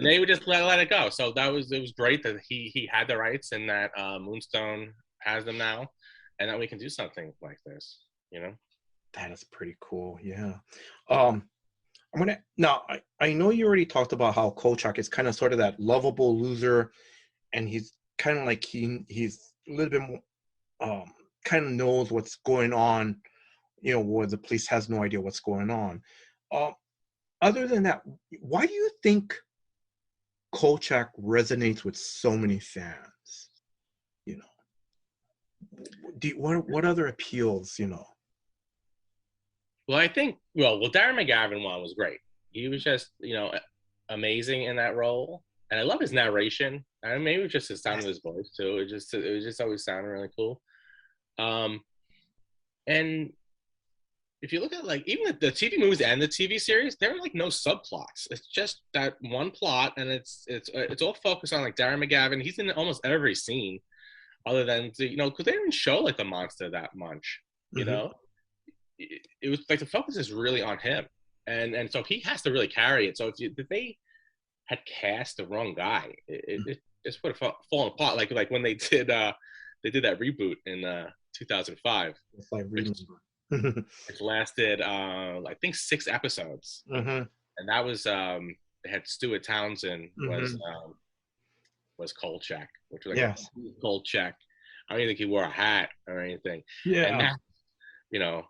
they would just let it go. So it was great that he had the rights and that Moonstone has them now, and that we can do something like this. That is pretty cool. Yeah. I know you already talked about how Kolchak is kind of sort of that lovable loser, and he's kind of like he's a little bit more kind of knows what's going on, where the police has no idea what's going on. Other than that, why do you think Kolchak resonates with so many fans? What other appeals? Well, I think Darren McGavin one was great. He was just amazing in that role, and I love his narration. And maybe it was just the sound of his voice too. It was just always sounded really cool. And if you look at like even the TV movies and the TV series, there are like no subplots. It's just that one plot, and it's all focused on like Darren McGavin. He's in almost every scene, other than because they didn't show like the monster that much. It was like the focus is really on him, and so he has to really carry it. So if they had cast the wrong guy, it just would have fallen apart. Like when they did that reboot in 2005. It's like It lasted I think 6 episodes, and that was they had Stuart Townsend was Kolchak, which was like Kolchak. I don't even think he wore a hat or anything. Yeah. And that,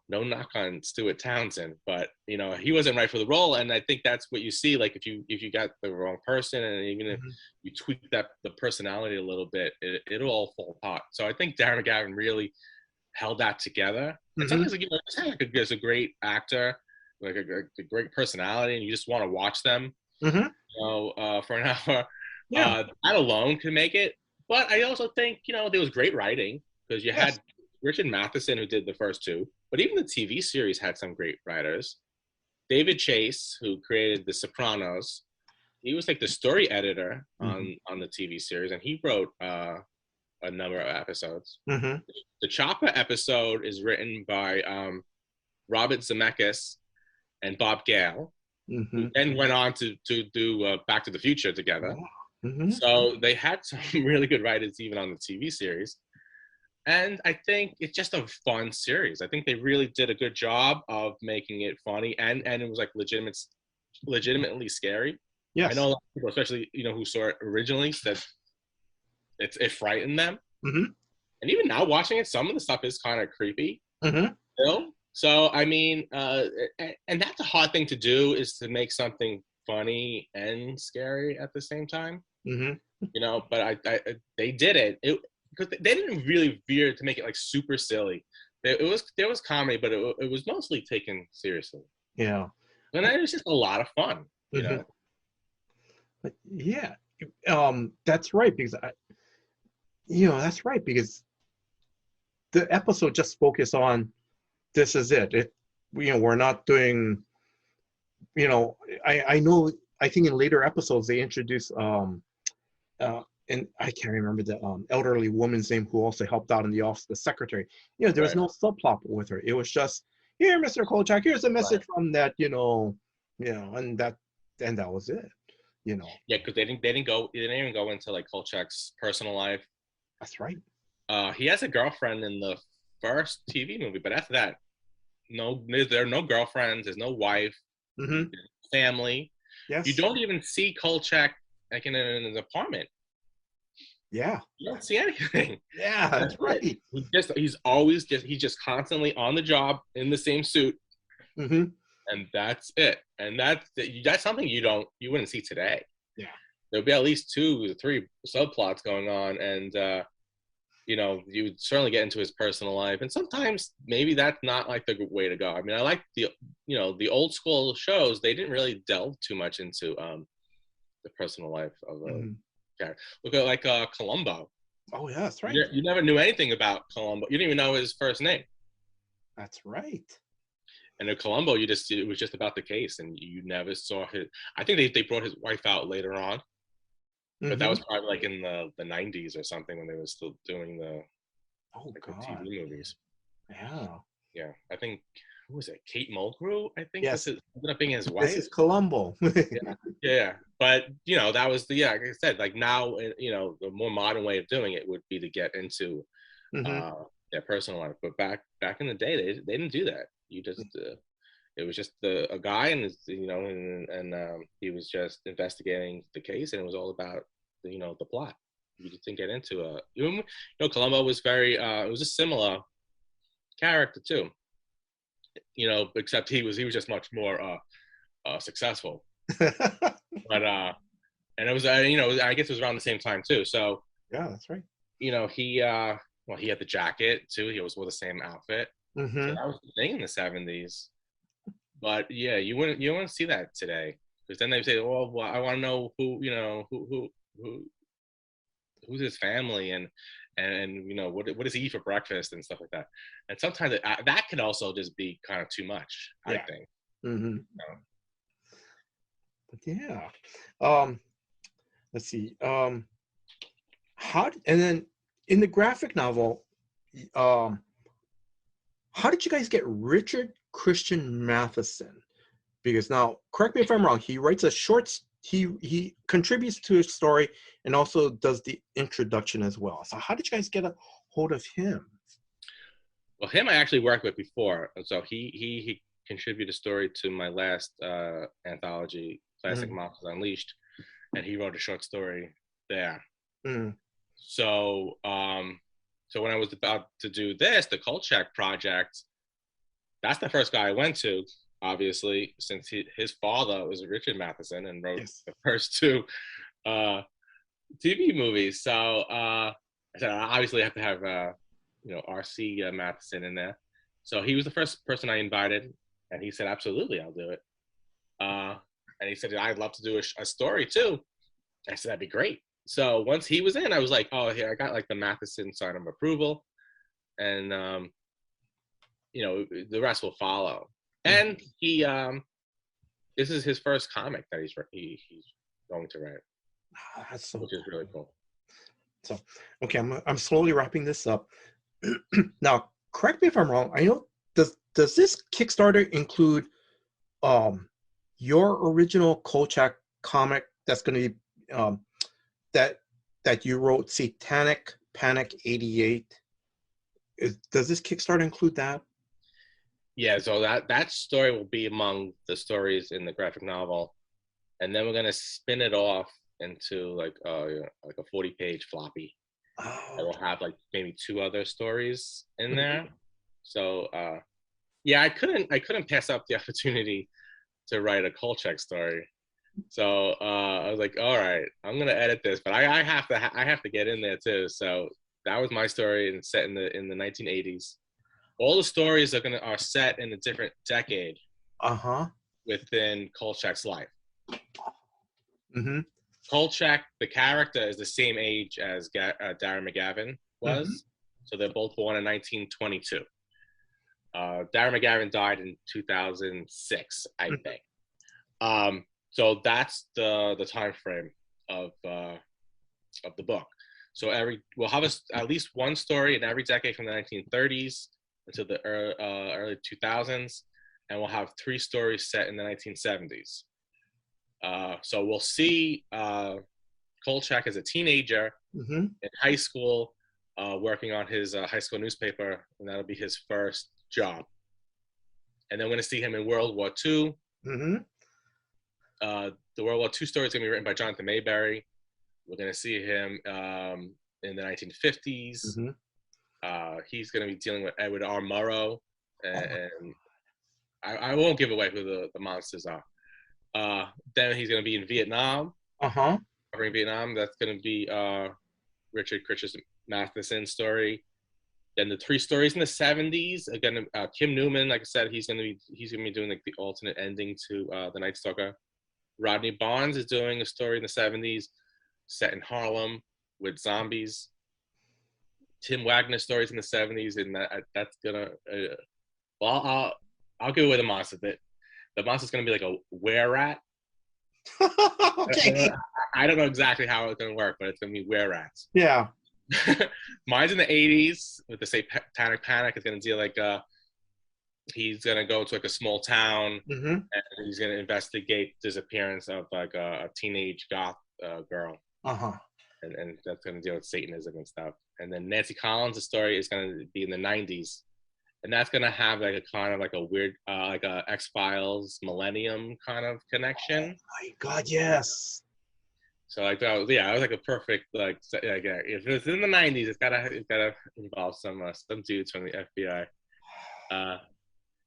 no knock on Stuart Townsend, but he wasn't right for the role, and I think that's what you see. Like if you got the wrong person, and even if you tweak the personality a little bit, it'll all fall apart. So I think Darren McGavin really held that together. And sometimes is a great actor, like a great personality, and you just want to watch them, for an hour. That alone can make it. But I also think there was great writing because you had Richard Matheson, who did the first 2, but even the TV series had some great writers. David Chase, who created The Sopranos, he was like the story editor on the TV series, and he wrote a number of episodes. The Chopper episode is written by Robert Zemeckis and Bob Gale, who then went on to do Back to the Future together. So they had some really good writers even on the TV series. And I think it's just a fun series. I think they really did a good job of making it funny, and it was like legitimately scary. Yes. I know a lot of people, especially who saw it originally, said it frightened them. And even now watching it, some of the stuff is kind of creepy. Still. So I mean, and that's a hard thing to do, is to make something funny and scary at the same time. But they did it. Because they didn't really veer to make it like super silly. There was comedy, but it was mostly taken seriously. Yeah, and it was just a lot of fun. But that's right, because that's right, because the episode just focused on this is it. We're not doing. I know I think in later episodes they introduced and I can't remember the elderly woman's name who also helped out in the office, the secretary. There was Right. no subplot with her. It was just, here, Mr. Kolchak, here's a message Right. from that, and that was it. Yeah, because they didn't even go into like Kolchak's personal life. That's right. He has a girlfriend in the first TV movie, but after that, no, there are no girlfriends. There's no wife, Mm-hmm. family. You Yes. don't even see Kolchak like in an apartment. Yeah. You don't see anything. Yeah, That's that's it. right. He's just constantly on the job in the same suit, Mm-hmm. and that's it. And that's something you wouldn't see today. Yeah. There'll be at least 2 or 3 subplots going on, and you would certainly get into his personal life. And sometimes maybe that's not like the way to go. I mean, I like the old school shows. They didn't really delve too much into the personal life of a Mm-hmm. character. Look at like Columbo. Oh, yeah, that's right. You never knew anything about Columbo. You didn't even know his first name. That's right. And in Columbo, it was just about the case, and you never saw his. I think they brought his wife out later on, but that Mm-hmm. was probably like in the '90s or something when they were still doing Oh, the God. TV movies. Yeah. Yeah, I think who was it? Kate Mulgrew, I think Yes. ended up being his This wife. is Columbo. Yeah, yeah. But that was like I said, like now, the more modern way of doing it would be to get into Mm-hmm. uh, their personal life. But back in the day, they didn't do that. It was just a guy, and he was just investigating the case, and it was all about the plot. You just didn't get into Columbo was very it was a similar character too, except he was just much more successful. But and it was I guess it was around the same time too. So Yeah, that's right. he had the jacket too. He was wore the same outfit. So Mm-hmm. that was the thing in the '70s. But yeah, you wouldn't see that today, because then they say, well, I want to know who who's his family, and what does he eat for breakfast and stuff like that. And sometimes that can also just be kind of too much, I Yeah. think. Mm-hmm. You But yeah. Um, let's see. And then in the graphic novel, um, how did you guys get Richard Christian Matheson? Because now, correct me if I'm wrong, he writes a he contributes to a story and also does the introduction as well. So how did you guys get a hold of him? Well, him I actually worked with before, so he contributed a story to my last anthology, Classic Mm-hmm. Monsters Unleashed, and he wrote a short story there. Mm-hmm. So when I was about to do the Kolchak project, that's the first guy I went to, obviously, since his father was Richard Matheson and wrote Yes. the first 2 uh, TV movies. So I said, I obviously have to have RC Matheson in there. So he was the first person I invited, and he said, absolutely, I'll do it. Uh, and he said, I'd love to do a story too. I said, that'd be great. So once he was in, I was like, oh, here, I got like the Matheson sign of approval, and the rest will follow. Mm-hmm. And this is his first comic that he's going to write, That's so which is really cool. So, okay, I'm slowly wrapping this up. Now, correct me if I'm wrong. I know does this Kickstarter include your original Kolchak comic that's going to be that you wrote, Satanic Panic '88? Does this Kickstarter include that? Yeah, so that story will be among the stories in the graphic novel, and then we're gonna spin it off into like a 40-page floppy. I Oh. will have like maybe 2 other stories in Mhm. there. So yeah, I couldn't pass up the opportunity to write a Kolchak story. So I was like, all right, I'm gonna edit this, but I have to get in there too. So that was my story, and set in the 1980s. All the stories are set in a different decade Uh-huh. within Kolchak's life. Mm-hmm. Kolchak, the character, is the same age as Darren McGavin Mm-hmm. was, so they're both born in 1922. Darren McGavin died in 2006, I think. So that's the time frame of the book. So we'll have at least one story in every decade from the 1930s until the early 2000s, and we'll have 3 stories set in the 1970s. So we'll see Kolchak as a teenager Mm-hmm. in high school, working on his high school newspaper, and that'll be his first job. And then we're going to see him in World War II. Mm-hmm. The World War II story is going to be written by Jonathan Mayberry. We're going to see him in the 1950s. Mm-hmm. He's going to be dealing with Edward R. Murrow, and I won't give away who the monsters are. Then he's going to be in Vietnam. Uh-huh. Covering Vietnam. That's going to be Richard Matheson's story. Then the 3 stories in the 70s. Again, Kim Newman, like I said, he's going to be doing like the alternate ending to The Night Stalker. Rodney Barnes is doing a story in the 70s set in Harlem with zombies. Tim Wagner stories in the 70s, and that's gonna. I'll give away the monster. The monster's gonna be like a were-rat. Okay. I don't know exactly how it's gonna work, but it's gonna be were-rats. Yeah. Mine's in the 80s with the Satanic Panic. It's gonna deal like he's gonna go to like a small town, Mm-hmm. and he's gonna investigate disappearance of like a teenage goth girl. Uh-huh. And that's going to deal with Satanism and stuff. And then Nancy Collins' story is going to be in the 90s. And that's going to have like a kind of like a weird, like a X-Files Millennium kind of connection. Oh my God, yes. So like that was, yeah, it was like a perfect, like, if it's in the 90s, it's gotta involve some dudes from the FBI.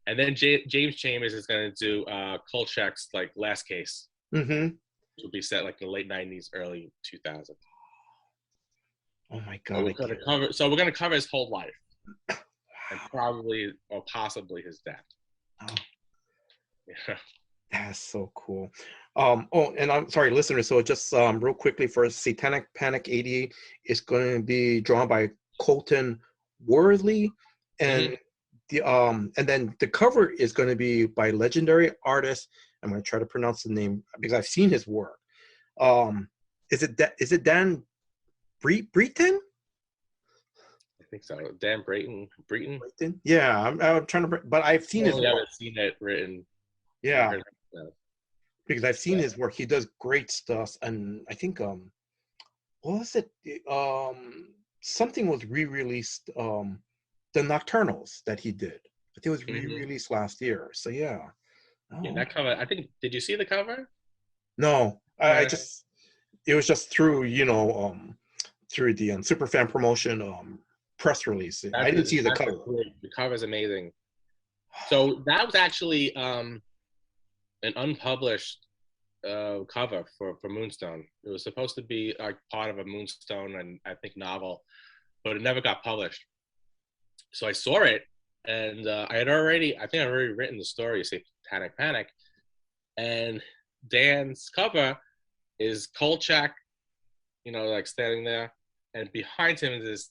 And then James Chambers is going to do Kolchak's like last case. Mm-hmm. Which will be set like in the late 90s, early 2000s. Oh my God. So we're gonna cover his whole life, and probably or possibly his death. Oh, Yeah. that's so cool. And I'm sorry, listeners. So just real quickly, for Satanic Panic 88 is going to be drawn by Colton Worthley, and and then the cover is going to be by legendary artist. I'm going to try to pronounce the name because I've seen his work. Is it Dan Breton? I think so. Dan Breton. Yeah, I'm trying to, but I've seen his work. I haven't seen it written. Yeah, because I've seen his work. He does great stuff, and I think what was it? Something was re-released. The Nocturnals that he did. I think it was re-released last year. So yeah. Oh. Yeah, that cover. I think. Did you see the cover? No, I just. It was just through through the Superfan promotion press release. I didn't see the cover. The cover is amazing. So that was actually an unpublished cover for Moonstone. It was supposed to be like part of a Moonstone and I think novel, but it never got published. So I saw it, and I'd already written the story, Satanic Panic, and Dan's cover is Kolchak, like standing there, and behind him is this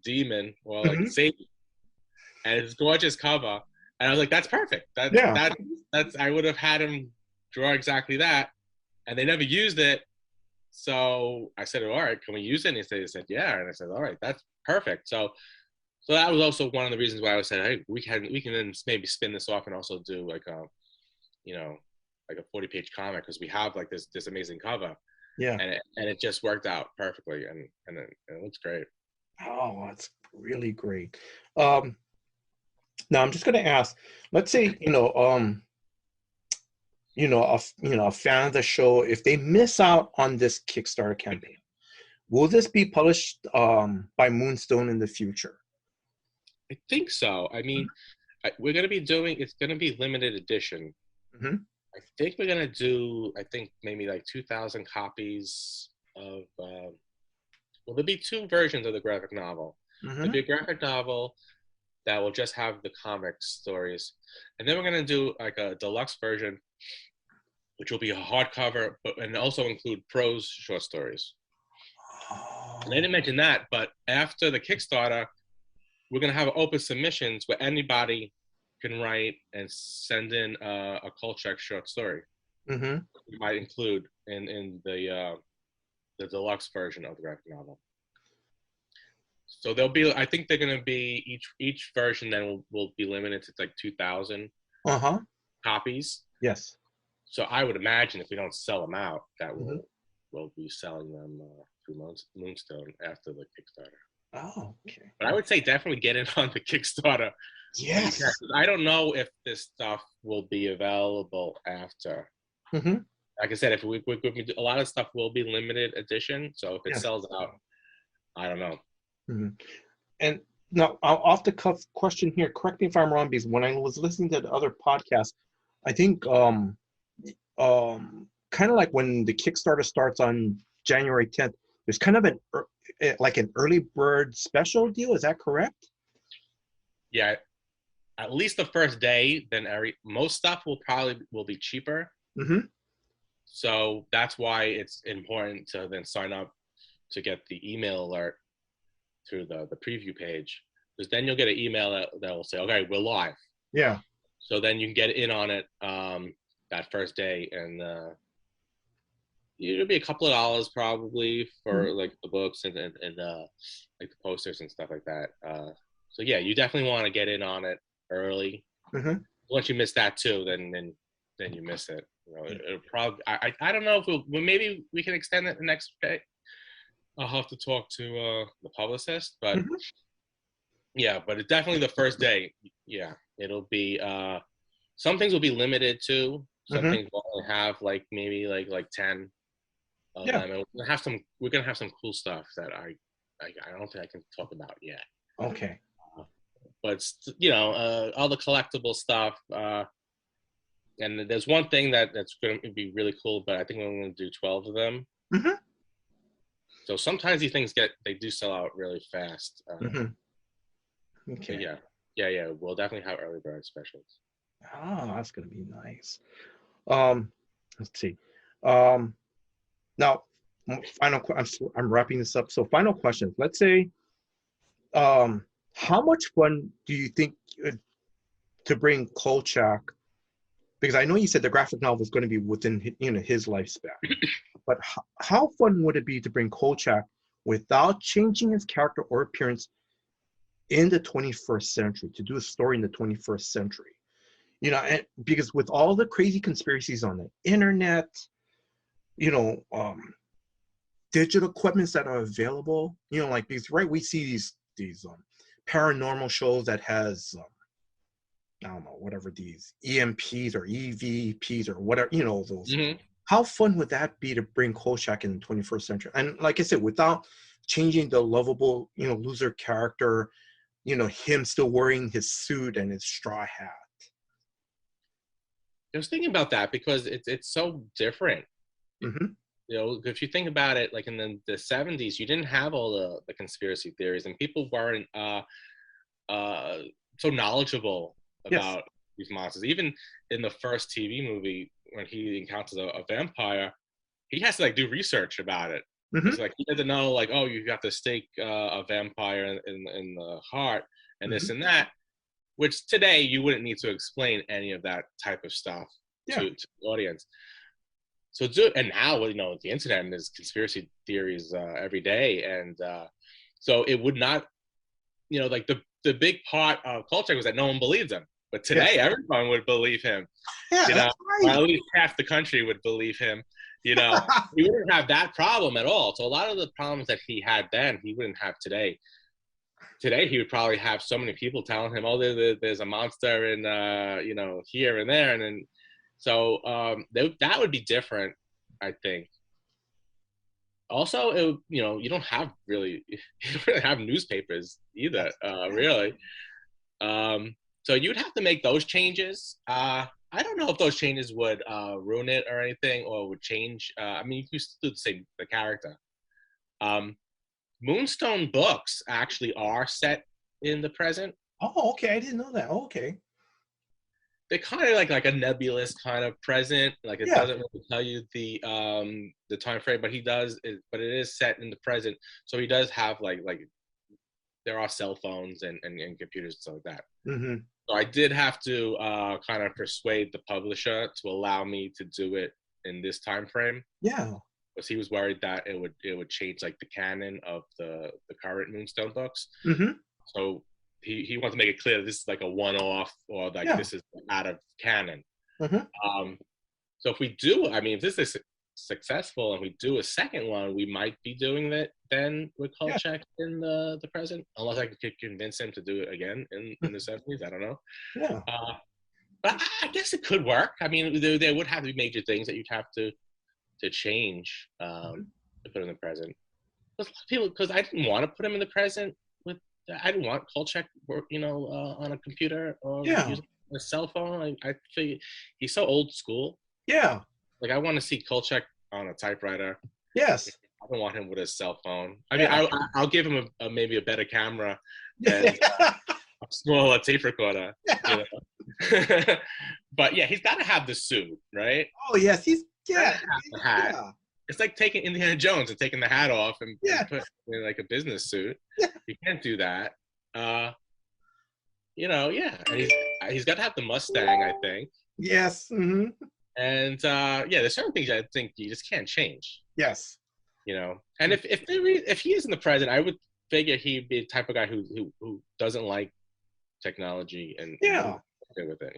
demon or like Satan, and it's a gorgeous cover. And I was like, that's perfect. That's I would have had him draw exactly that, and they never used it. So I said, all right, can we use it? And they said, yeah. And I said, all right, that's perfect. So that was also one of the reasons why I said, hey, we can then maybe spin this off and also do like a, like a 40-page comic, because we have like this amazing cover. Yeah. And it just worked out perfectly, and it looks great. Oh, that's really great. Now I'm just going to ask, let's say, a fan of the show, if they miss out on this Kickstarter campaign, will this be published by Moonstone in the future? I think so. I mean, we're going to be it's going to be limited edition. Mm-hmm. I think we're going to do, maybe like 2,000 copies of, there'll be 2 versions of the graphic novel. Mm-hmm. There'll be a graphic novel that will just have the comic stories. And then we're going to do like a deluxe version, which will be a hardcover, and also include prose short stories. Oh. And I didn't mention that, but after the Kickstarter, we're going to have open submissions where anybody can write and send in a Kolchak short story. Mm-hmm. we might include in the deluxe version of the graphic novel. So there'll be, I think they're going to be each version then will be limited to like 2,000 Uh-huh. copies. Yes. So I would imagine if we don't sell them out, that Mm-hmm. we'll be selling them through Moonstone after the Kickstarter. Oh, okay. But I would say definitely get in on the Kickstarter when you can. Yes. I don't know if this stuff will be available after. Mm-hmm. Like I said, if a lot of stuff will be limited edition. So if it Yes. sells out, I don't know. Mm-hmm. And now, off the cuff question here. Correct me if I'm wrong, because when I was listening to the other podcast, I think kind of like when the Kickstarter starts on January 10th, there's kind of like an early bird special deal. Is that correct? Yeah, at least the first day. Then most stuff will be cheaper. Mm-hmm. So that's why it's important to then sign up to get the email alert through the preview page, because then you'll get an email that will say, okay, we're live. Yeah. So then you can get in on it that first day, and it'll be a couple of dollars probably for like the books and like the posters and stuff like that. So yeah, you definitely want to get in on it early. Mm-hmm. Once you miss that too, then you miss it. You know, it'll probably I don't know if maybe we can extend it the next day. I'll have to talk to the publicist, but Mm-hmm. yeah, but it's definitely the first day. Yeah, it'll be some things will be limited to. Some Mm-hmm. things will only have like maybe like 10 of Yeah. them, and we're gonna have some cool stuff that I don't think I can talk about yet. Okay. But all the collectible stuff. And there's one thing that's going to be really cool, but I think I'm going to do 12 of them. Mm-hmm. So sometimes these things they do sell out really fast. Mm-hmm. But Okay. yeah, we'll definitely have early bird specials. Oh, that's gonna be nice. Um, let's see. Um, Now, I'm wrapping this up. So, final question. Let's say, how much fun do you think to bring Kolchak? Because I know you said the graphic novel is going to be within his lifespan, but how fun would it be to bring Kolchak without changing his character or appearance in the 21st century, to do a story in the 21st century? And because with all the crazy conspiracies on the internet, you know, digital equipments that are available, like, because right, we see these paranormal shows that has I don't know, whatever, these EMPs or EVPs or whatever, those. Mm-hmm. How fun would that be to bring Kolchak in the 21st century? And like I said, without changing the lovable, loser character, him still wearing his suit and his straw hat. I was thinking about that because it's so different. Mm-hmm. If you think about it, like in the 70s, you didn't have all the conspiracy theories, and people weren't so knowledgeable Yes. about these monsters. Even in the first TV movie, when he encounters a vampire, he has to like do research about it. Mm-hmm. It's like he doesn't know, like, oh, you got to stake a vampire in the heart and Mm-hmm. this and that. Which today you wouldn't need to explain any of that type of stuff Yeah. to the audience. So and now with the internet and there's conspiracy theories every day, and so it would not, like the big part of culture was that no one believed him, but today Yes. everyone would believe him. Yeah, that's Or right. at least half the country would believe him. He wouldn't have that problem at all. So a lot of the problems that he had then, he wouldn't have today. Today he would probably have so many people telling him, oh, there's a monster in here and there, and then so that would be different, I think. Also, you don't have really you don't really have newspapers either, really. So you'd have to make those changes. I don't know if those changes would ruin it or anything, or would change. I mean, you still do the character. Um, Moonstone books actually are set in the present. Oh, okay. I didn't know that. Oh, okay. They're kind of like a nebulous kind of present. Like it Yeah. doesn't really tell you the time frame, but but it is set in the present. So he does have like there are cell phones and computers and stuff like that. Mm-hmm. So I did have to kind of persuade the publisher to allow me to do it in this time frame, Yeah. because he was worried that it would change like the canon of the current Moonstone books. Mm-hmm. So he wanted to make it clear that this is like a one-off, or like Yeah. this is out of canon. Mm-hmm. Um, so if we do, I mean, if this is successful and we do a second one, we might be doing that then with Yeah. Kolchak in the present, unless I could convince him to do it again in the 70s. I don't know. Yeah. But I guess it could work. I mean, there would have to be major things that you'd have to change Mhm. to put in the present. Because I didn't want to put him in the present with. I didn't want Kolchak, on a computer or Yeah. using a cell phone. I feel he's so old school. Yeah. Like I want to see Kolchak on a typewriter. Yes. I don't want him with his cell phone. I mean, Yeah. I'll give him maybe a better camera than Yeah. a smaller tape recorder. Yeah. But yeah, he's got to have the suit, right? Oh yes, he's yeah. The hat. Yeah. It's like taking Indiana Jones and taking the hat off and Yeah. put in like a business suit. Yeah. You can't do that. Yeah. And he's got to have the Mustang, I think. Yes. Mm-hmm. And there's certain things I think you just can't change. Yes. And if he is in the present, I would figure he'd be the type of guy who doesn't like technology and Yeah. okay with it.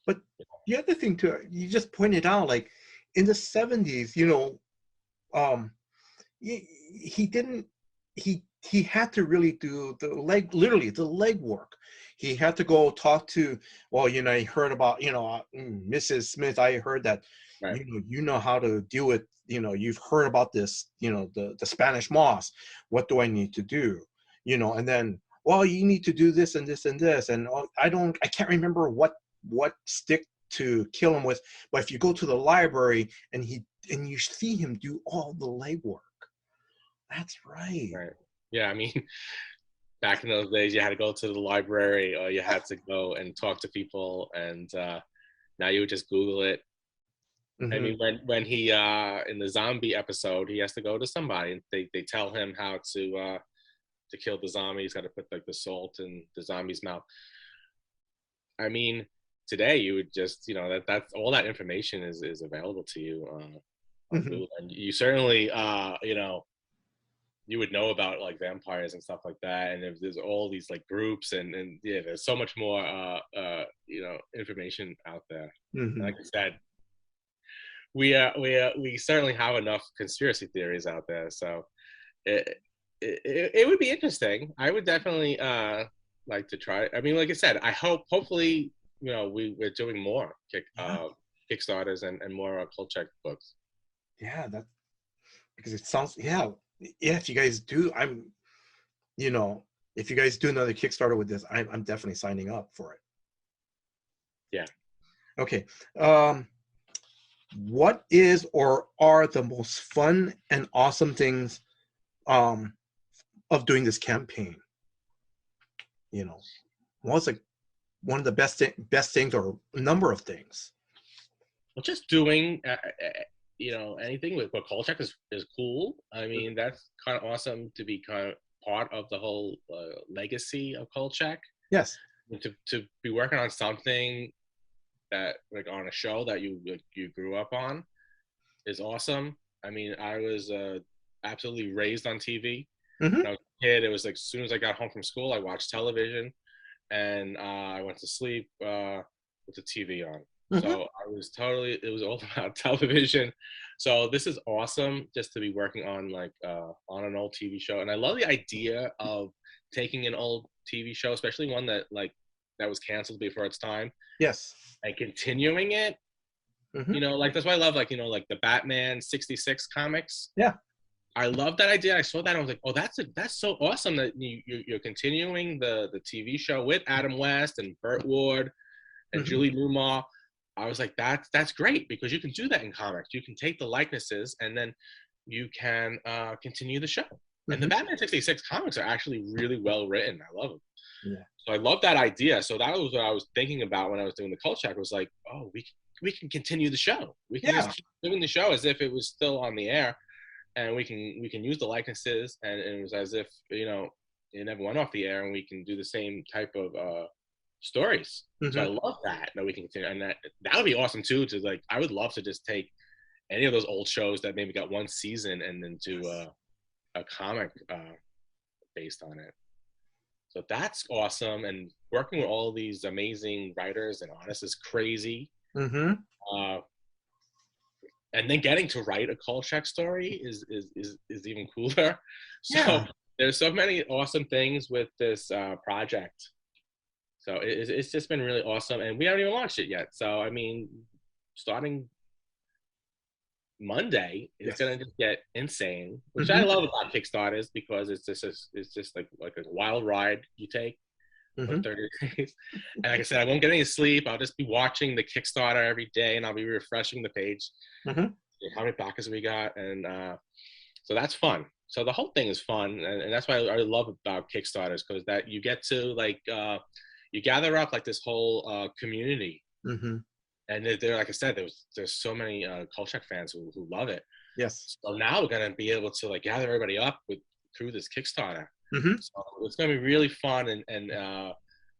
But the other thing too, you just pointed out, like in the 70s, he didn't he had to really do literally the leg work. He had to go talk to, well, I heard about, Mrs. Smith. I heard that, Right. you know how to deal with, you've heard about this, the Spanish moss. What do I need to do? And then, well, you need to do this and this and this. And I can't remember what stick to kill him with. But if you go to the library and you see him do all the legwork. That's right. Right. Yeah, I mean, back in those days, you had to go to the library or you had to go and talk to people, and now you would just Google it. Mm-hmm. I mean, when he in the zombie episode, he has to go to somebody, and they tell him how to kill the zombie. He's got to put like the salt in the zombie's mouth. I mean, today you would just that's all that information is available to you on Mm-hmm. Google, and you certainly you would know about like vampires and stuff like that, and there's all these like groups and yeah, there's so much more information out there. Mm-hmm. Like I said, we certainly have enough conspiracy theories out there, so it would be interesting. I would definitely like to try. I mean, like I said, hopefully we're doing more Kickstarters and more Kolchak books. Yeah, because it sounds if you guys do, if you guys do another Kickstarter with this, I'm definitely signing up for it. Yeah. Okay. What is or are the most fun and awesome things of doing this campaign? What's like one of the best things or a number of things? Well, just doing anything with Kolchak is cool. I mean, that's kind of awesome to be kind of part of the whole legacy of Kolchak. Yes. To be working on something that like on a show that you grew up on is awesome. I mean, I was absolutely raised on TV. Mm-hmm. When I was a kid, it was like as soon as I got home from school, I watched television, and I went to sleep with the TV on. Mm-hmm. So it was all about television. So this is awesome just to be working on like on an old TV show. And I love the idea of taking an old TV show, especially one that was canceled before its time. Yes. And continuing it. Mm-hmm. Like that's why I love like the Batman 66 comics. Yeah. I love that idea. I saw that. I was like, oh, that's so awesome that you're continuing the TV show with Adam West and Burt Ward and mm-hmm. Julie Newmar. I was like, that's great because you can do that in comics. You can take the likenesses and then you can continue the show. Mm-hmm. And the Batman 66 comics are actually really well written. I love them. Yeah. So I love that idea. So that was what I was thinking about when I was doing the Kolchak. Was like, oh, we can continue the show. We can just keep doing the show as if it was still on the air, and we can use the likenesses, and it was as if it never went off the air, and we can do the same type of stories. So I Mm-hmm. love that we can continue, and that would be awesome too. To like, I would love to just take any of those old shows that maybe got one season and then do a comic based on it. So that's awesome. And working with all these amazing writers and artists is crazy. Mm-hmm. Uh, and then getting to write a Kolchak story is even cooler. So Yeah. there's so many awesome things with this project. So it's just been really awesome, and we haven't even launched it yet. So I mean, starting Monday, it's Yes. gonna just get insane, which I Mm-hmm. love about Kickstarters because it's just like a wild ride you take for Mm-hmm. 30 days. And like I said, I won't get any sleep. I'll just be watching the Kickstarter every day, and I'll be refreshing the page. Mm-hmm. How many backers we got, and so that's fun. So the whole thing is fun, and that's why I love about Kickstarters, because that you get to like you gather up like this whole community, Mm-hmm. and they're like I said, there's so many Kolchak fans who love it. Yes. So now we're gonna be able to like gather everybody up through this Kickstarter. Mm-hmm. So it's gonna be really fun, and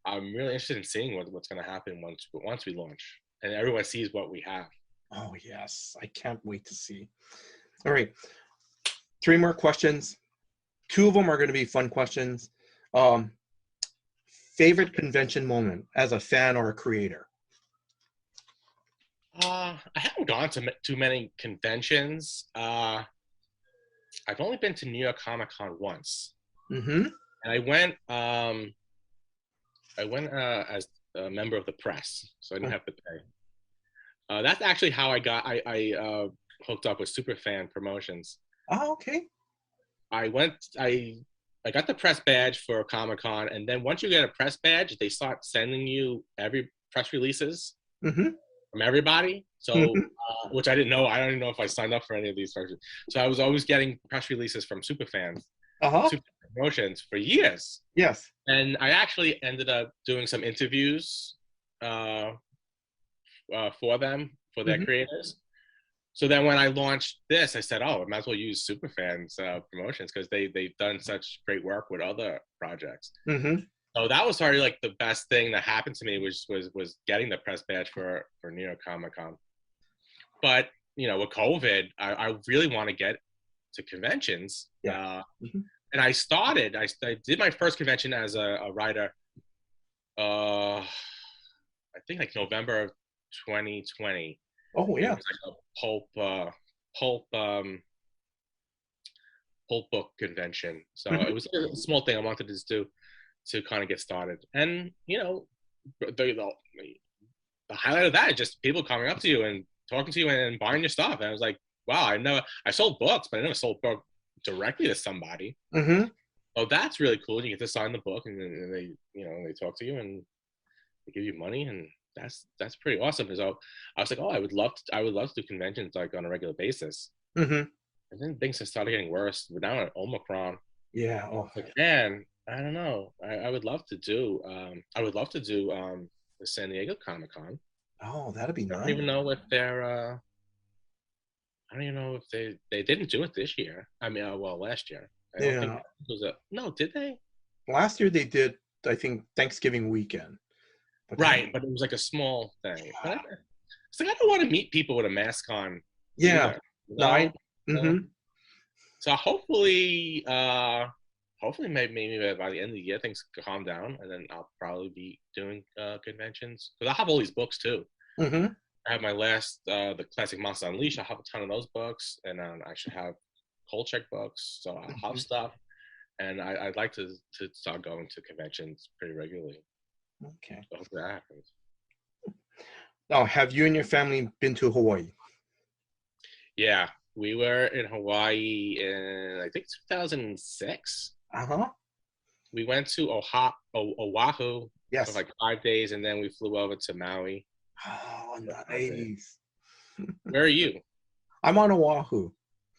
I'm really interested in seeing what's gonna happen once we launch and everyone sees what we have. Oh yes, I can't wait to see. All right, 3 more questions. 2 of them are going to be fun questions. Um, Favorite convention moment as a fan or a creator? I haven't gone to too many conventions. I've only been to New York Comic Con once, Mm-hmm. and I went as a member of the press, so I didn't have to pay. That's actually how I hooked up with Superfan Promotions. Oh, okay. I got the press badge for Comic Con, and then once you get a press badge, they start sending you every press releases Mm-hmm. from everybody. So, Mm-hmm. which I didn't know. I don't even know if I signed up for any of these press. So I was always getting press releases from Superfans, Uh-huh. Super Promotions for years, Yes. and I actually ended up doing some interviews uh, for them, for their Mm-hmm. creators. So then when I launched this, I said, "Oh, I might as well use Superfans Promotions because they've done such great work with other projects." Mm-hmm. So that was probably like the best thing that happened to me was getting the press badge for New York Comic Con. But with COVID, I really want to get to conventions. Yeah. Mm-hmm. And I did my first convention as a writer. I think like November of 2020. Oh, It yeah. was like a pulp pulp book convention. So Mm-hmm. it was a small thing I wanted to just do to kind of get started. And the highlight of that is just people coming up to you and talking to you and buying your stuff. And I was like, wow, I sold books, but I never sold a book directly to somebody. Mm-hmm. Oh, that's really cool. You get to sign the book, and they talk to you and they give you money, and that's pretty awesome. Because I was like, oh, I would love to do conventions like on a regular basis. Mm-hmm. And then things have started getting worse. We're now at Omicron. Yeah. Oh, Like, man, I don't know. I would love to do. The San Diego Comic Con. oh, that'd be I don't nice. even know if they're. I don't even know if they didn't do it this year. I mean, well, last year. I don't think Yeah. it was a. No, did they? Last year they did, I think, Thanksgiving weekend. But that, Right, but it was like a small thing. But it's like I don't want to meet people with a mask on yeah. either. You No, know. mm-hmm. So hopefully maybe by the end of the year things calm down, and then I'll probably be doing conventions because I have all these books too. Mm-hmm. I have my last the classic Monster Unleashed. I have a ton of those books, and I should have Kolchak books, so I'll have stuff. And I'd like to start going to conventions pretty regularly. Okay. So hopefully that happens. Now, have you and your family been to Hawaii? Yeah, we were in Hawaii in I think 2006. Uh-huh. We went to Oahu for Yes. like 5 days, and then we flew over to Maui. Oh, For 5 days. nice. Where are you? I'm on Oahu.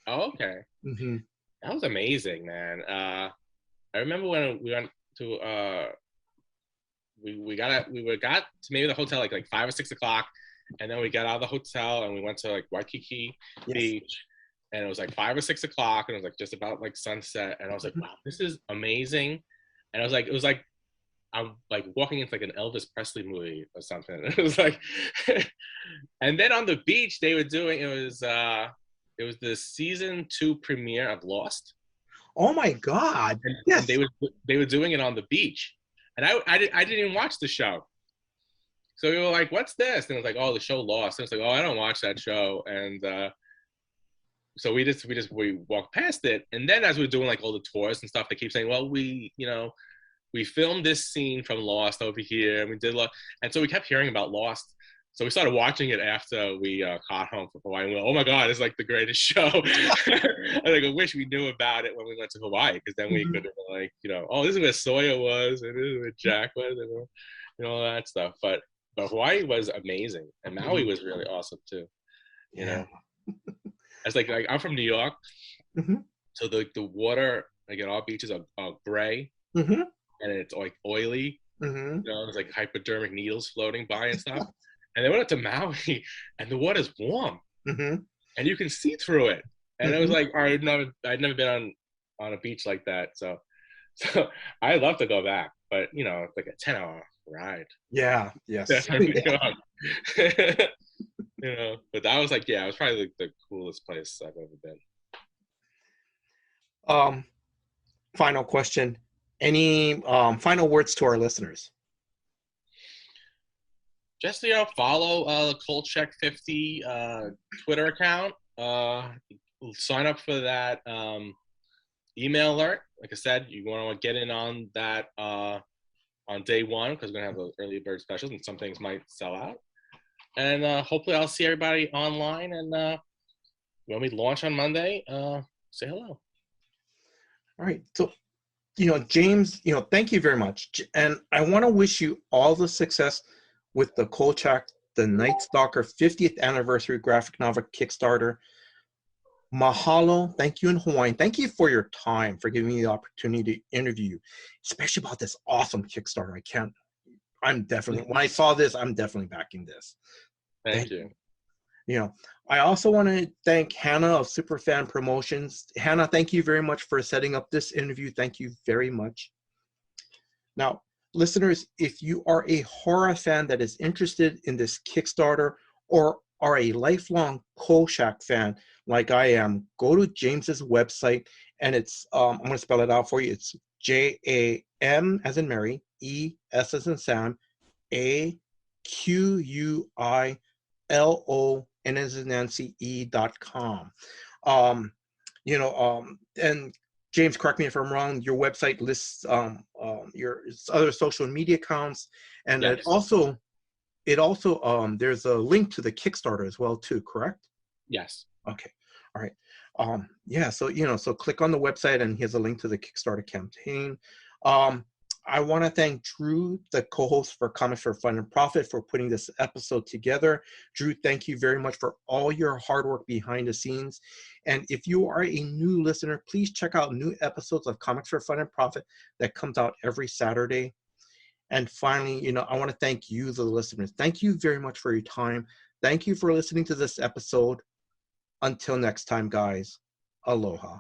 Oh, okay. Mm-hmm. That was amazing, man. I remember when we went to we got to maybe the hotel like 5 or 6 o'clock, and then we got out of the hotel and we went to like Waikiki Yes. Beach, and it was like 5 or 6 o'clock, and it was like just about like sunset, and I was like, wow, this is amazing, and I was like, it was like I'm like walking into like an Elvis Presley movie or something. It was like, and then on the beach they were doing it was the season 2 premiere of Lost, Oh my God. and Yes. they were doing it on the beach, and I didn't even watch the show. So we were like, "What's this?" And it was like, "Oh, the show Lost." And it's like, "Oh, I don't watch that show." And so we walked past it, and then as we were doing like all the tours and stuff, they keep saying, "Well, we filmed this scene from Lost over here, and we did Lost," and so we kept hearing about Lost. So we started watching it after we got home from Hawaii. And we were like, "Oh my God, it's like the greatest show!" I wish we knew about it when we went to Hawaii, because then we could have been like, oh, this is where Sawyer was, and this is where Jack was, and all that stuff. But Hawaii was amazing, and Maui was really awesome too. You know, it's like I'm from New York, so the water like at our beaches are gray, and it's like oily. There's like hypodermic needles floating by and stuff. And they went up to Maui, and the water's warm, and you can see through it. And it was like, I'd never been on a beach like that, so I'd love to go back, but it's like a 10-hour ride. Yeah. Yes. But that was like, it was probably like the coolest place I've ever been. Final question. Any final words to our listeners? Just follow Kolch 50 Twitter account. Sign up for that email alert. Like I said, you want to get in on that on day one, because we're gonna have those early bird specials, and some things might sell out. And hopefully, I'll see everybody online. And when we launch on Monday, say hello. All right. So, James, thank you very much, and I want to wish you all the success with the Kolchak, the Night Stalker 50th anniversary graphic novel Kickstarter. Mahalo. Thank you in Hawaiian. Thank you for your time, for giving me the opportunity to interview you, especially about this awesome Kickstarter. When I saw this, I'm definitely backing this. Thank you. I also want to thank Hannah of Superfan Promotions. Hannah, thank you very much for setting up this interview. Thank you very much. Now, listeners, if you are a horror fan that is interested in this Kickstarter, or are a lifelong Kolchak fan like I am, go to James's website, and it's I'm going to spell it out for you. It's JAM as in Mary, ES as in Sam, AQUILON as in Nancy E.com. And James, correct me if I'm wrong, your website lists your other social media accounts, and yes. it also there's a link to the Kickstarter as well too, correct? Yes. Okay. All right. So click on the website, and here's a link to the Kickstarter campaign. I want to thank Drew, the co-host for Comics for Fun and Profit, for putting this episode together. Drew, thank you very much for all your hard work behind the scenes. And if you are a new listener, please check out new episodes of Comics for Fun and Profit that comes out every Saturday. And finally, I want to thank you, the listeners. Thank you very much for your time. Thank you for listening to this episode. Until next time, guys, aloha.